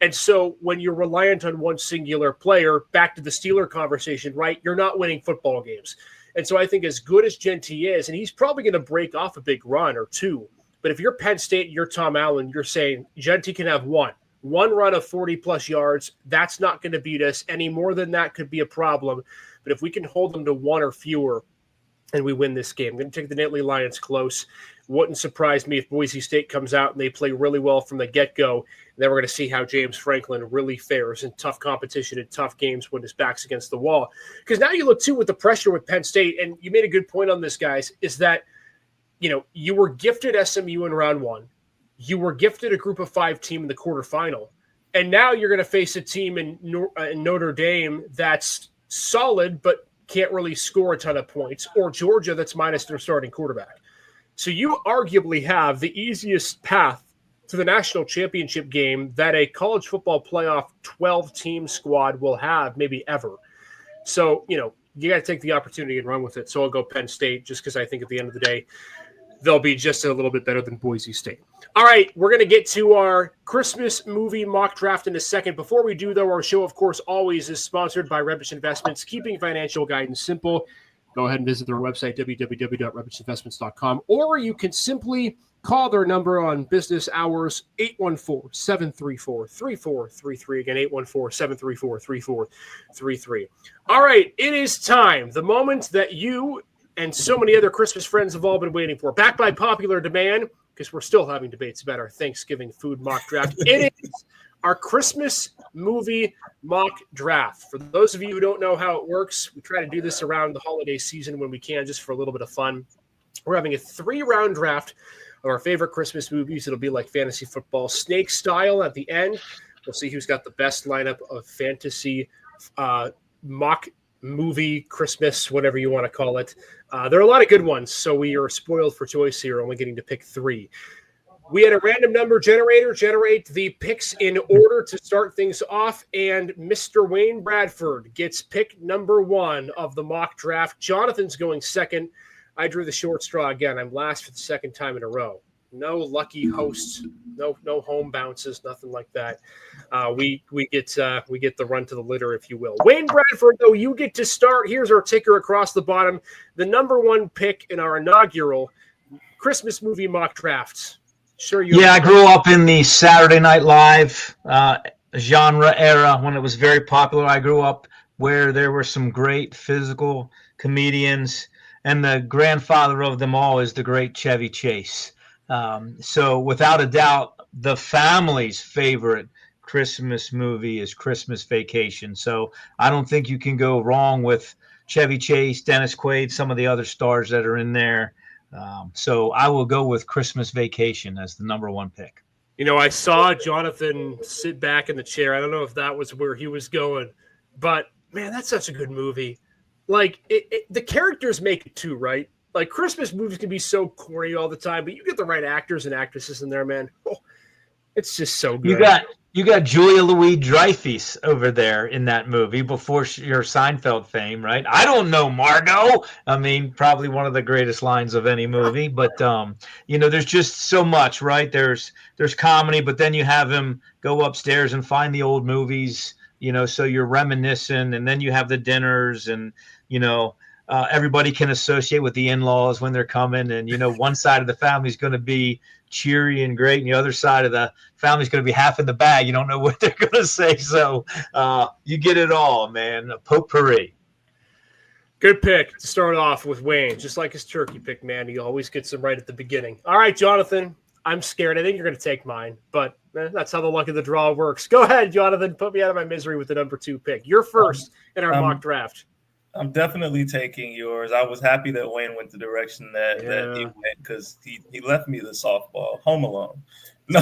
And so when you're reliant on one singular player, back to the Steeler conversation, right, you're not winning football games. And so I think as good as Jeanty is, and he's probably going to break off a big run or two, but if you're Penn State and you're Tom Allen, you're saying Jeanty can have one run of 40-plus yards. That's not going to beat us. Any more than that could be a problem. But if we can hold them to one or fewer and we win this game, I'm going to take the Nittany Lions close. Wouldn't surprise me if Boise State comes out and they play really well from the get-go. And then we're going to see how James Franklin really fares in tough competition and tough games when his back's against the wall. Because now you look, too, with the pressure with Penn State, and you made a good point on this, guys, is that, you were gifted SMU in round one. You were gifted a group of 5 team in the quarterfinal. And now you're going to face a team in Notre Dame that's solid but can't really score a ton of points, or Georgia that's minus their starting quarterback. So you arguably have the easiest path to the national championship game that a college football playoff 12-team squad will have maybe ever. So, you got to take the opportunity and run with it. So I'll go Penn State just because I think at the end of the day, they'll be just a little bit better than Boise State. All right, we're going to get to our Christmas movie mock draft in a second. Before we do, though, our show, of course, always is sponsored by Rebish Investments, keeping financial guidance simple. Go ahead and visit their website, www.rebishinvestments.com, or you can simply call their number on business hours, 814-734-3433. Again, 814-734-3433. All right, it is time, the moment that you and so many other Christmas friends have all been waiting for. Back by popular demand, because we're still having debates about our Thanksgiving food mock draft. It is our Christmas movie mock draft. For those of you who don't know how it works, we try to do this around the holiday season when we can, just for a little bit of fun. We're having a 3-round draft of our favorite Christmas movies. It'll be like fantasy football, snake style at the end. We'll see who's got the best lineup of fantasy mock movie, Christmas, whatever you want to call it. There are a lot of good ones, so we are spoiled for choice here, only getting to pick 3. We had a random number generator generate the picks in order to start things off, and Mr. Wayne Bradford gets pick number 1 of the mock draft. Jonathan's going second. I drew the short straw again. I'm last for the second time in a row. No lucky hosts, no home bounces, nothing like that. We get the run to the litter, if you will. Wayne Bradford, though, you get to start. Here's our ticker across the bottom. The number 1 pick in our inaugural Christmas movie mock drafts. Sure, you. Yeah, I grew up in the Saturday Night Live genre era when it was very popular. I grew up where there were some great physical comedians, and the grandfather of them all is the great Chevy Chase. So without a doubt, the family's favorite Christmas movie is Christmas Vacation. So I don't think you can go wrong with Chevy Chase, Dennis Quaid, some of the other stars that are in there. So I will go with Christmas Vacation as the number one pick. You know, I saw Jonathan sit back in the chair. I don't know if that was where he was going, but man, that's such a good movie. Like the characters make it too, right? Like Christmas movies can be so corny all the time, but you get the right actors and actresses in there, man. Oh, it's just so good. You got Julia Louis-Dreyfus over there in that movie before your Seinfeld fame, right? I don't know, Margot. I mean, probably one of the greatest lines of any movie, but there's just so much, right? There's comedy, but then you have him go upstairs and find the old movies, so you're reminiscing, and then you have the dinners, and everybody can associate with the in-laws when they're coming, and one side of the family is going to be cheery and great, and the other side of the family's going to be half in the bag. You don't know what they're going to say, so you get it all, man. Potpourri. Good pick to start off with Wayne, just like his turkey pick, man. He always gets them right at the beginning. All right, Jonathan, I'm scared. I think you're going to take mine, but that's how the luck of the draw works. Go ahead, Jonathan. Put me out of my misery with the number 2 pick. You're first in our mock draft. I'm definitely taking yours. I was happy that Wayne went the direction that he went, because he left me the softball. Home Alone. No,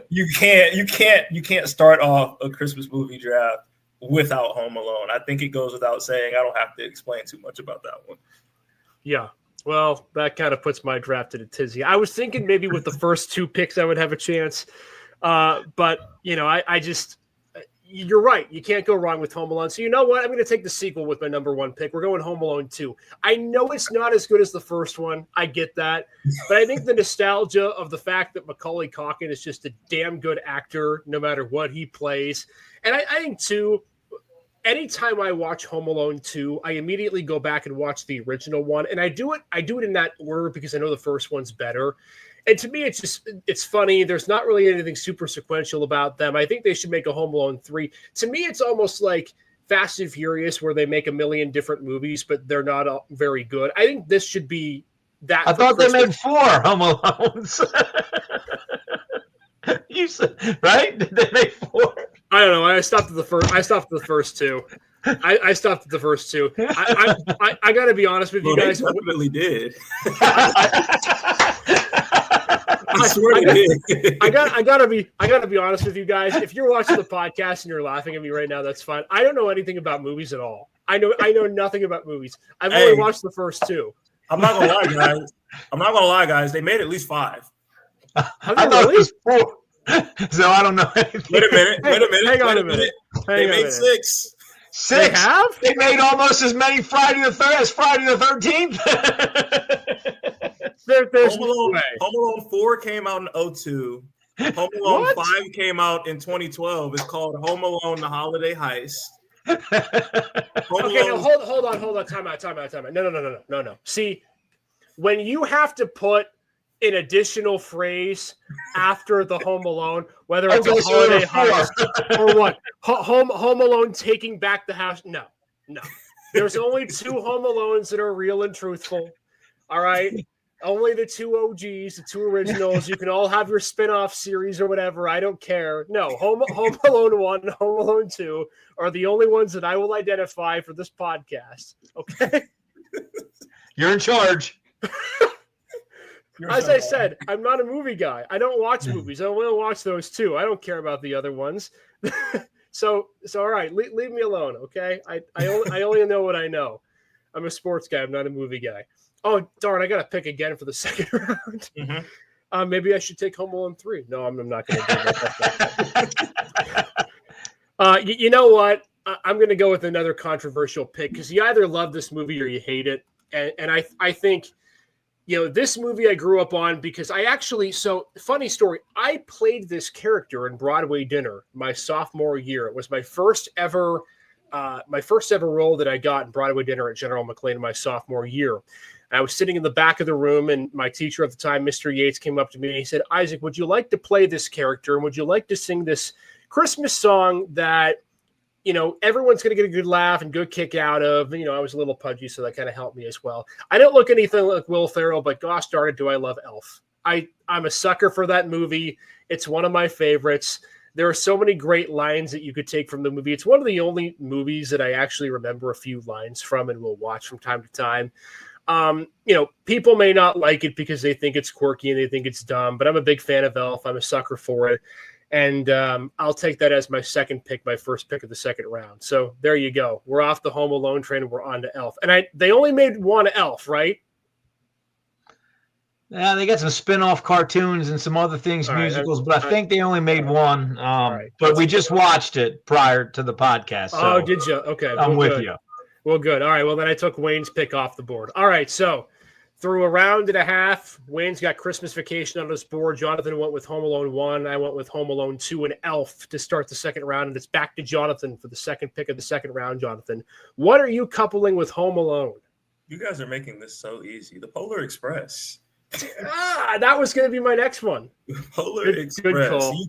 you can't start off a Christmas movie draft without Home Alone. I think it goes without saying. I don't have to explain too much about that one. Yeah. Well, that kind of puts my draft in a tizzy. I was thinking maybe with the first 2 picks I would have a chance. But, I just – you're right. You can't go wrong with Home Alone. So you know what? I'm going to take the sequel with my number 1 pick. We're going Home Alone 2. I know it's not as good as the first one. I get that. But I think the nostalgia of the fact that Macaulay Culkin is just a damn good actor no matter what he plays. And I think, too, anytime I watch Home Alone 2, I immediately go back and watch the original one. And I do it in that order because I know the first one's better. And to me, it's funny. There's not really anything super sequential about them. I think they should make a Home Alone 3. To me, it's almost like Fast and Furious, where they make a million different movies, but they're not all very good. I think this should be that. I thought they made 4 Home Alones. You said, right? Did they make 4? I don't know. I stopped at the first 2. I stopped at the first 2. I got to be honest with you guys. They definitely did. I swear they did. I gotta be honest with you guys. If you're watching the podcast and you're laughing at me right now, that's fine. I don't know anything about movies at all. I know nothing about movies. I've only watched the first 2. I'm not gonna lie, guys. They made at least 5. I thought it was 4. So I don't know anything. Wait a minute. Hang on a minute. They made 6. 6? They have? They made almost as many Friday the 13th. There's Home Alone 4 came out in 2002. Home Alone 5 came out in 2012. It's called Home Alone: The Holiday Heist. Hold on. Time out. No. See, when you have to put an additional phrase after the Home Alone, whether it's a holiday heist or what, Home Alone taking back the house. No. There's only 2 Home Alones that are real and truthful. All right. Only the 2 OGs, the 2 originals. You can all have your spin-off series or whatever. I don't care. No, Home Alone 1, Home Alone 2 are the only ones that I will identify for this podcast. Okay? You're in charge. As I said, I'm not a movie guy. I don't watch movies. I only watch those 2. I don't care about the other ones. So all right, leave me alone, okay? I only know what I know. I'm a sports guy. I'm not a movie guy. Oh, darn, I got to pick again for the second round. Mm-hmm. Maybe I should take Home Alone 3. No, I'm not going to do that. You know what? I'm going to go with another controversial pick because you either love this movie or you hate it. And I think, this movie I grew up on because funny story, I played this character in Broadway Dinner my sophomore year. It was my first ever role that I got in Broadway Dinner at General McLean in my sophomore year. I was sitting in the back of the room, and my teacher at the time, Mr. Yates, came up to me and he said, "Isaac, would you like to play this character? And would you like to sing this Christmas song that, everyone's going to get a good laugh and good kick out of. I was a little pudgy, so that kind of helped me as well. I don't look anything like Will Ferrell, but gosh darn it, do I love Elf. I'm a sucker for that movie. It's one of my favorites. There are so many great lines that you could take from the movie. It's one of the only movies that I actually remember a few lines from and will watch from time to time. People may not like it because they think it's quirky and they think it's dumb, but I'm a big fan of Elf. I'm a sucker for it. And I'll take that as my second pick, my first pick of the second round. So there you go. We're off the Home Alone train and we're on to Elf. And they only made one Elf, right? Yeah, they got some spin-off cartoons and some other things, musicals, but I think they only made one. But we just watched it prior to the podcast. So did you? Okay. I'm with you. Well, good. All right. Well, then I took Wayne's pick off the board. All right. So through a round and a half, Wayne's got Christmas Vacation on his board. Jonathan went with Home Alone 1. I went with Home Alone 2 and Elf to start the second round. And it's back to Jonathan for the second pick of the second round. Jonathan, what are you coupling with Home Alone? You guys are making this so easy. The Polar Express. That was going to be my next one. Polar Express. Good call.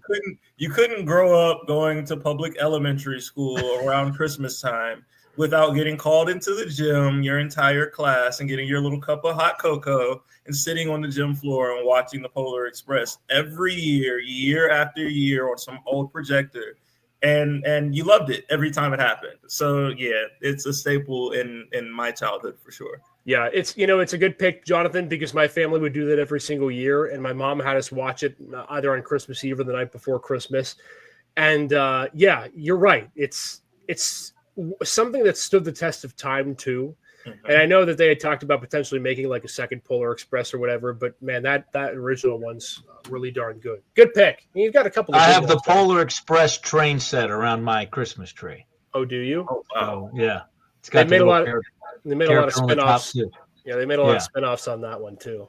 You couldn't grow up going to public elementary school around Christmas time without getting called into the gym, your entire class, and getting your little cup of hot cocoa and sitting on the gym floor and watching the Polar Express every year after year on some old projector. And you loved it every time it happened. So yeah, it's a staple in my childhood for sure. Yeah, it's a good pick, Jonathan, because my family would do that every single year, and my mom had us watch it either on Christmas Eve or the night before Christmas. And yeah, you're right. It's something that stood the test of time too. Mm-hmm. And I know that they had talked about potentially making like a second Polar Express or whatever, but man, that original one's really darn good. Good pick. You've got a couple of I have the Polar Express train set around my Christmas tree. Oh, do you? Oh, wow. So, yeah. It's got they made a lot of spin-offs. Yeah, they made a lot of spin-offs on that one too.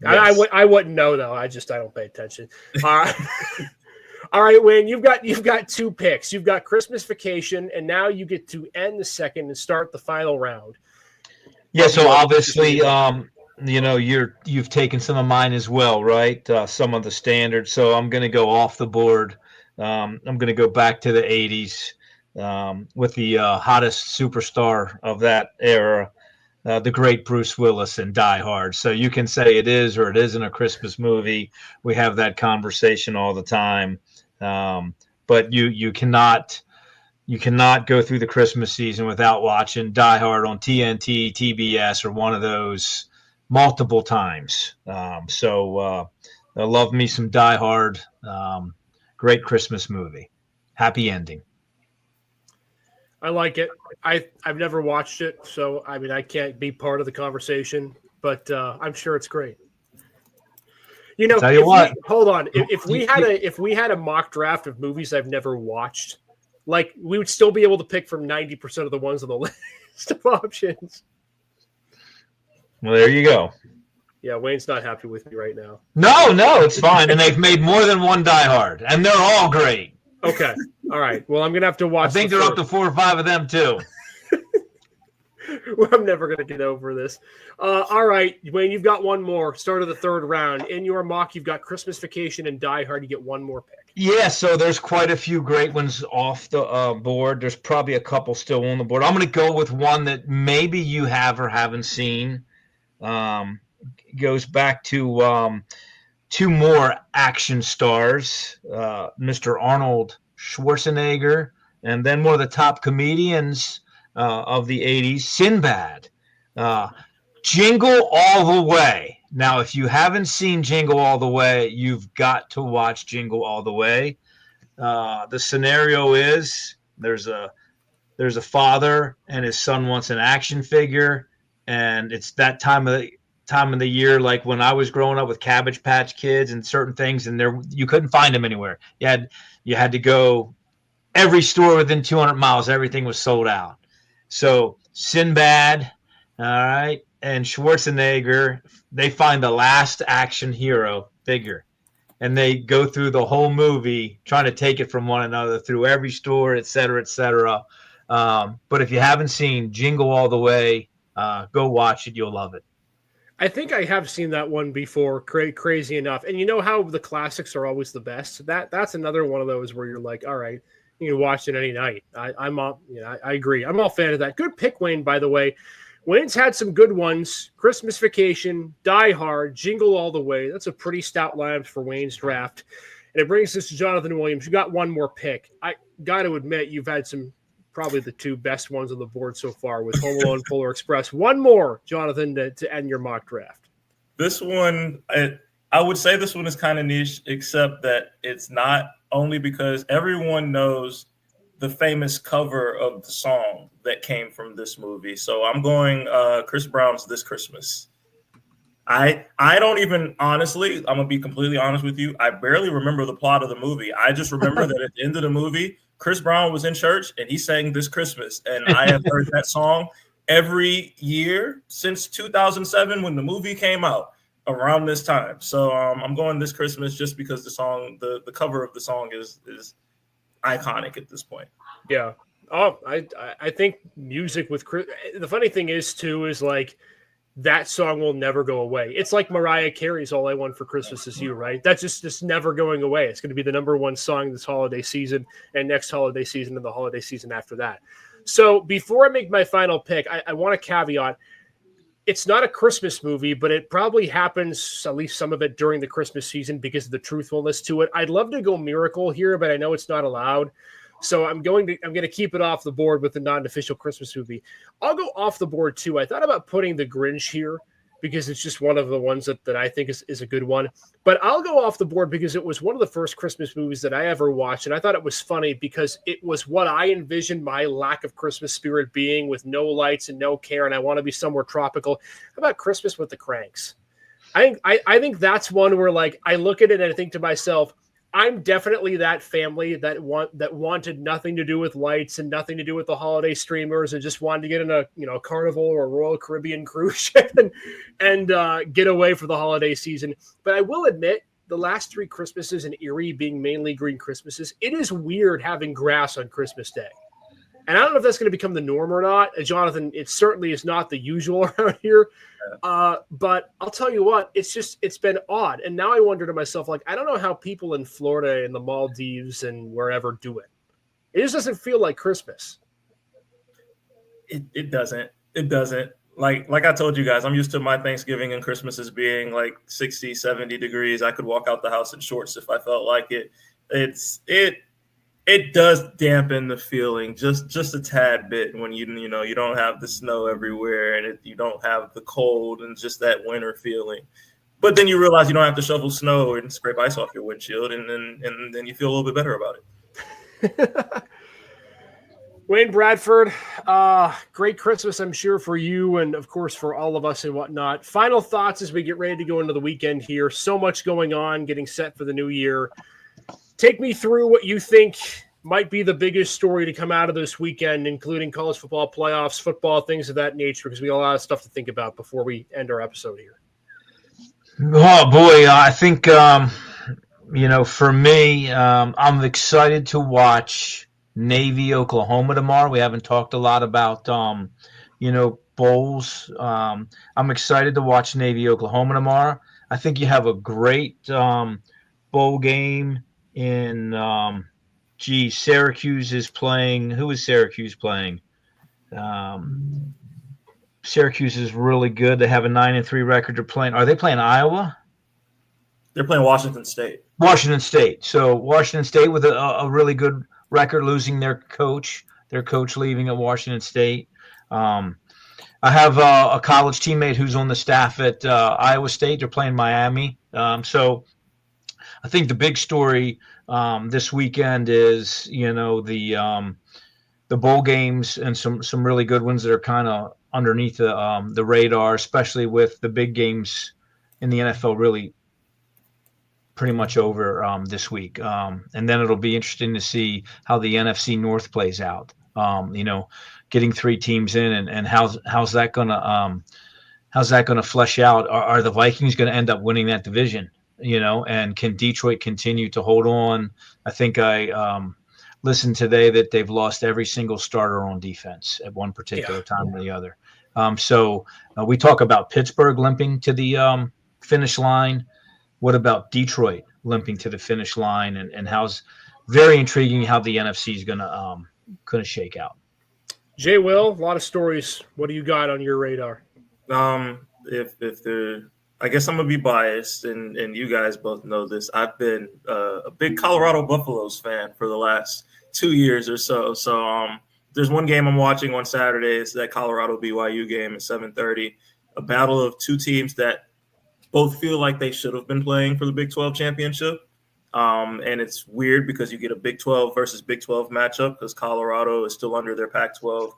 Yes. I wouldn't know though. I don't pay attention. All right, Wayne, you've got two picks. You've got Christmas Vacation, and now you get to end the second and start the final round. Yeah, so obviously, you've taken some of mine as well, right? Some of the standards. So I'm going to go off the board. I'm going to go back to the 80s with the hottest superstar of that era, the great Bruce Willis in Die Hard. So you can say it is or it isn't a Christmas movie. We have that conversation all the time. But you cannot go through the Christmas season without watching Die Hard on TNT, TBS, or one of those multiple times. So I love me some Die Hard. Great Christmas movie. Happy ending. I like it. I've never watched it, so I mean I can't be part of the conversation, but I'm sure it's great. Tell you what. Hold on. If we had a mock draft of movies I've never watched, like we would still be able to pick from 90% of the ones on the list of options. Well, there you go. Yeah, Wayne's not happy with me right now. No, it's fine. And they've made more than one Die Hard, and they're all great. Okay. All right. Well, I'm going to have to watch. I think they're up to 4 or 5 of them, too. Well, I'm never going to get over this. All right, Wayne, you've got one more. Start of the third round. In your mock, you've got Christmas Vacation and Die Hard. You get one more pick. Yeah, so there's quite a few great ones off the board. There's probably a couple still on the board. I'm going to go with one that maybe you have or haven't seen. Goes back to two more action stars, Mr. Arnold Schwarzenegger, and then one of the top comedians of the 80s, Sinbad. Jingle All the Way. Now, if you haven't seen Jingle All the Way, you've got to watch Jingle All the Way. The scenario is there's a father and his son wants an action figure, and it's that time of the year, like when I was growing up with Cabbage Patch Kids and certain things, and you couldn't find them anywhere. You had to go every store within 200 miles. Everything was sold out. So Sinbad, all right, and Schwarzenegger, they find the last action hero figure, and they go through the whole movie trying to take it from one another through every store, et cetera, et cetera. But if you haven't seen Jingle All the Way, go watch it. You'll love it. I think I have seen that one before, crazy enough. And you know how the classics are always the best? That's another one of those where you're like, all right, You can watch it any night. I'm all, I agree. I'm all fan of that. Good pick, Wayne, by the way. Wayne's had some good ones. Christmas Vacation, Die Hard, Jingle All the Way. That's a pretty stout lineup for Wayne's draft. And it brings us to Jonathan Williams. You got one more pick. I got to admit, you've had probably the two best ones on the board so far with Home Alone, Polar Express. One more, Jonathan, to end your mock draft. This one, I would say this one is kind of niche, except that it's not, only because everyone knows the famous cover of the song that came from this movie. So I'm going Chris Brown's This Christmas. I don't even, honestly, I'm going to be completely honest with you, I barely remember the plot of the movie. I just remember that at the end of the movie, Chris Brown was in church and he sang This Christmas. And I have heard that song every year since 2007 when the movie came out around this time. So I'm going This Christmas just because the song, the cover of the song is iconic at this point. Yeah. Oh, I think music with Chris. The funny thing is too, is like that song will never go away. It's like Mariah Carey's All I Want for Christmas Is You, right? That's just never going away. It's going to be the number one song this holiday season and next holiday season and the holiday season after that. So before I make my final pick, I want to caveat, it's not a Christmas movie, but it probably happens, at least some of it, during the Christmas season because of the truthfulness to it. I'd love to go Miracle here, but I know it's not allowed. So I'm going to keep it off the board with the non-official Christmas movie. I'll go off the board too. I thought about putting The Grinch here because it's just one of the ones that I think is a good one. But I'll go off the board because it was one of the first Christmas movies that I ever watched. And I thought it was funny because it was what I envisioned my lack of Christmas spirit being, with no lights and no care. And I want to be somewhere tropical. How about Christmas with the Cranks? I think that's one where, like, I look at it and I think to myself, I'm definitely that family that wanted nothing to do with lights and nothing to do with the holiday streamers and just wanted to get in a Carnival or a Royal Caribbean cruise ship and get away for the holiday season. But I will admit, the last three Christmases in Erie being mainly green Christmases, it is weird having grass on Christmas Day. And I don't know if that's going to become the norm or not. Jonathan, it certainly is not the usual around here. But I'll tell you what, it's been odd. And now I wonder to myself, like, I don't know how people in Florida and the Maldives and wherever do it. It just doesn't feel like Christmas. It doesn't. It doesn't. Like I told you guys, I'm used to my Thanksgiving and Christmas as being like 60, 70 degrees. I could walk out the house in shorts if I felt like it. It does dampen the feeling just a tad bit when you don't have the snow everywhere and you don't have the cold and just that winter feeling. But then you realize you don't have to shovel snow and scrape ice off your windshield, and then you feel a little bit better about it. Wayne Bradford, great Christmas, I'm sure, for you and, of course, for all of us and whatnot. Final thoughts as we get ready to go into the weekend here. So much going on, getting set for the new year. Take me through what you think might be the biggest story to come out of this weekend, including college football playoffs, football, things of that nature, because we got a lot of stuff to think about before we end our episode here. Oh, boy. I think, for me, I'm excited to watch Navy, Oklahoma tomorrow. We haven't talked a lot about, bowls. I'm excited to watch Navy, Oklahoma tomorrow. I think you have a great bowl game in Syracuse is playing. Who is Syracuse playing? Syracuse is really good. They have a 9-3 record. Are they playing Iowa? They're playing Washington State. Washington State. So Washington State with a really good record, losing their coach leaving at Washington State. I have a college teammate who's on the staff at Iowa State. They're playing Miami. So I think the big story this weekend is, the bowl games and some really good ones that are kind of underneath the radar, especially with the big games in the NFL really pretty much over this week. And then it'll be interesting to see how the NFC North plays out. Getting three teams in and how's that gonna flesh out? Are the Vikings going to end up winning that division? And can Detroit continue to hold on? I think I listened today that they've lost every single starter on defense at one particular time or the other. So we talk about Pittsburgh limping to the finish line. What about Detroit limping to the finish line? And how's very intriguing how the NFC is gonna shake out. Jay Will, a lot of stories. What do you got on your radar? If the I guess I'm gonna be biased, and you guys both know this. I've been a big Colorado Buffaloes fan for the last 2 years or so. So there's one game I'm watching on Saturday. It's that Colorado BYU game at 7:30. A battle of two teams that both feel like they should have been playing for the Big 12 championship. And it's weird because you get a Big 12 versus Big 12 matchup because Colorado is still under their Pac-12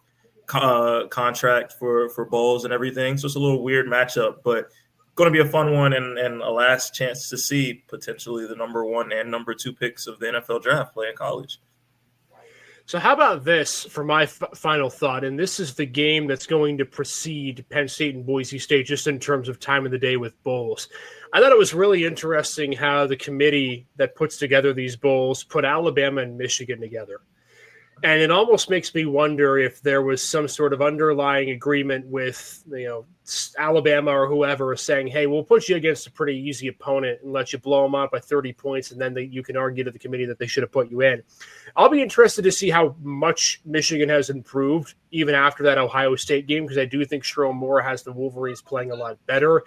contract for bowls and everything. So it's a little weird matchup, but going to be a fun one and a last chance to see potentially the number 1 and number 2 picks of the NFL draft play in college. So how about this for my final thought? And this is the game that's going to precede Penn State and Boise State just in terms of time of the day with bowls. I thought it was really interesting how the committee that puts together these bowls put Alabama and Michigan together. And it almost makes me wonder if there was some sort of underlying agreement with, Alabama or whoever saying, hey, we'll put you against a pretty easy opponent and let you blow them out by 30 points. And then you can argue to the committee that they should have put you in. I'll be interested to see how much Michigan has improved even after that Ohio State game, because I do think Sherrone Moore has the Wolverines playing a lot better.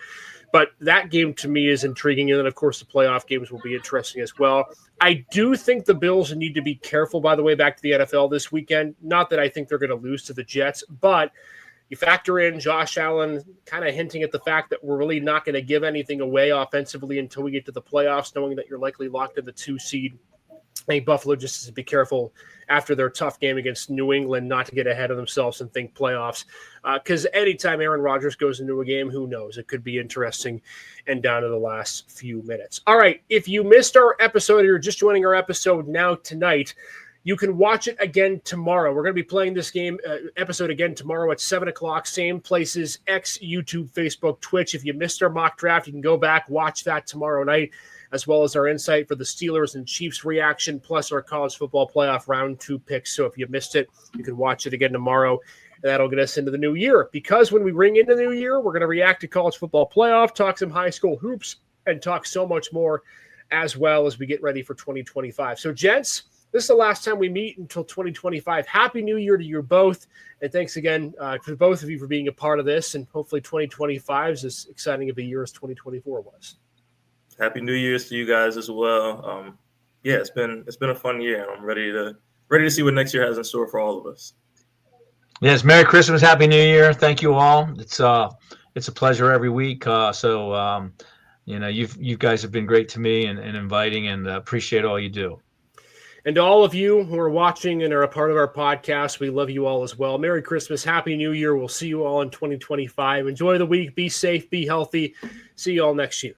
But that game to me is intriguing. And then, of course, the playoff games will be interesting as well. I do think the Bills need to be careful, by the way, back to the NFL this weekend. Not that I think they're going to lose to the Jets, but you factor in Josh Allen kind of hinting at the fact that we're really not going to give anything away offensively until we get to the playoffs, knowing that you're likely locked in the 2 seed. I think Buffalo just has to be careful after their tough game against New England not to get ahead of themselves and think playoffs. Because anytime Aaron Rodgers goes into a game, who knows? It could be interesting and down to the last few minutes. All right, if you missed our episode or you're just joining our episode now tonight, you can watch it again tomorrow. We're going to be playing this episode again tomorrow at 7 o'clock, same places, X, YouTube, Facebook, Twitch. If you missed our mock draft, you can go back, watch that tomorrow night, as well as our insight for the Steelers and Chiefs reaction, plus our college football playoff round 2 picks. So if you missed it, you can watch it again tomorrow, and that'll get us into the new year. Because when we ring into the new year, we're going to react to college football playoff, talk some high school hoops, and talk so much more as well as we get ready for 2025. So, gents, this is the last time we meet until 2025. Happy New Year to you both. And thanks again to both of you for being a part of this. And hopefully 2025 is as exciting of a year as 2024 was. Happy New Year's to you guys as well. It's been a fun year, and I'm ready to see what next year has in store for all of us. Yes, Merry Christmas, Happy New Year. Thank you all. It's a pleasure every week. You guys have been great to me and inviting, and appreciate all you do. And to all of you who are watching and are a part of our podcast, we love you all as well. Merry Christmas, Happy New Year. We'll see you all in 2025. Enjoy the week. Be safe, be healthy. See you all next year.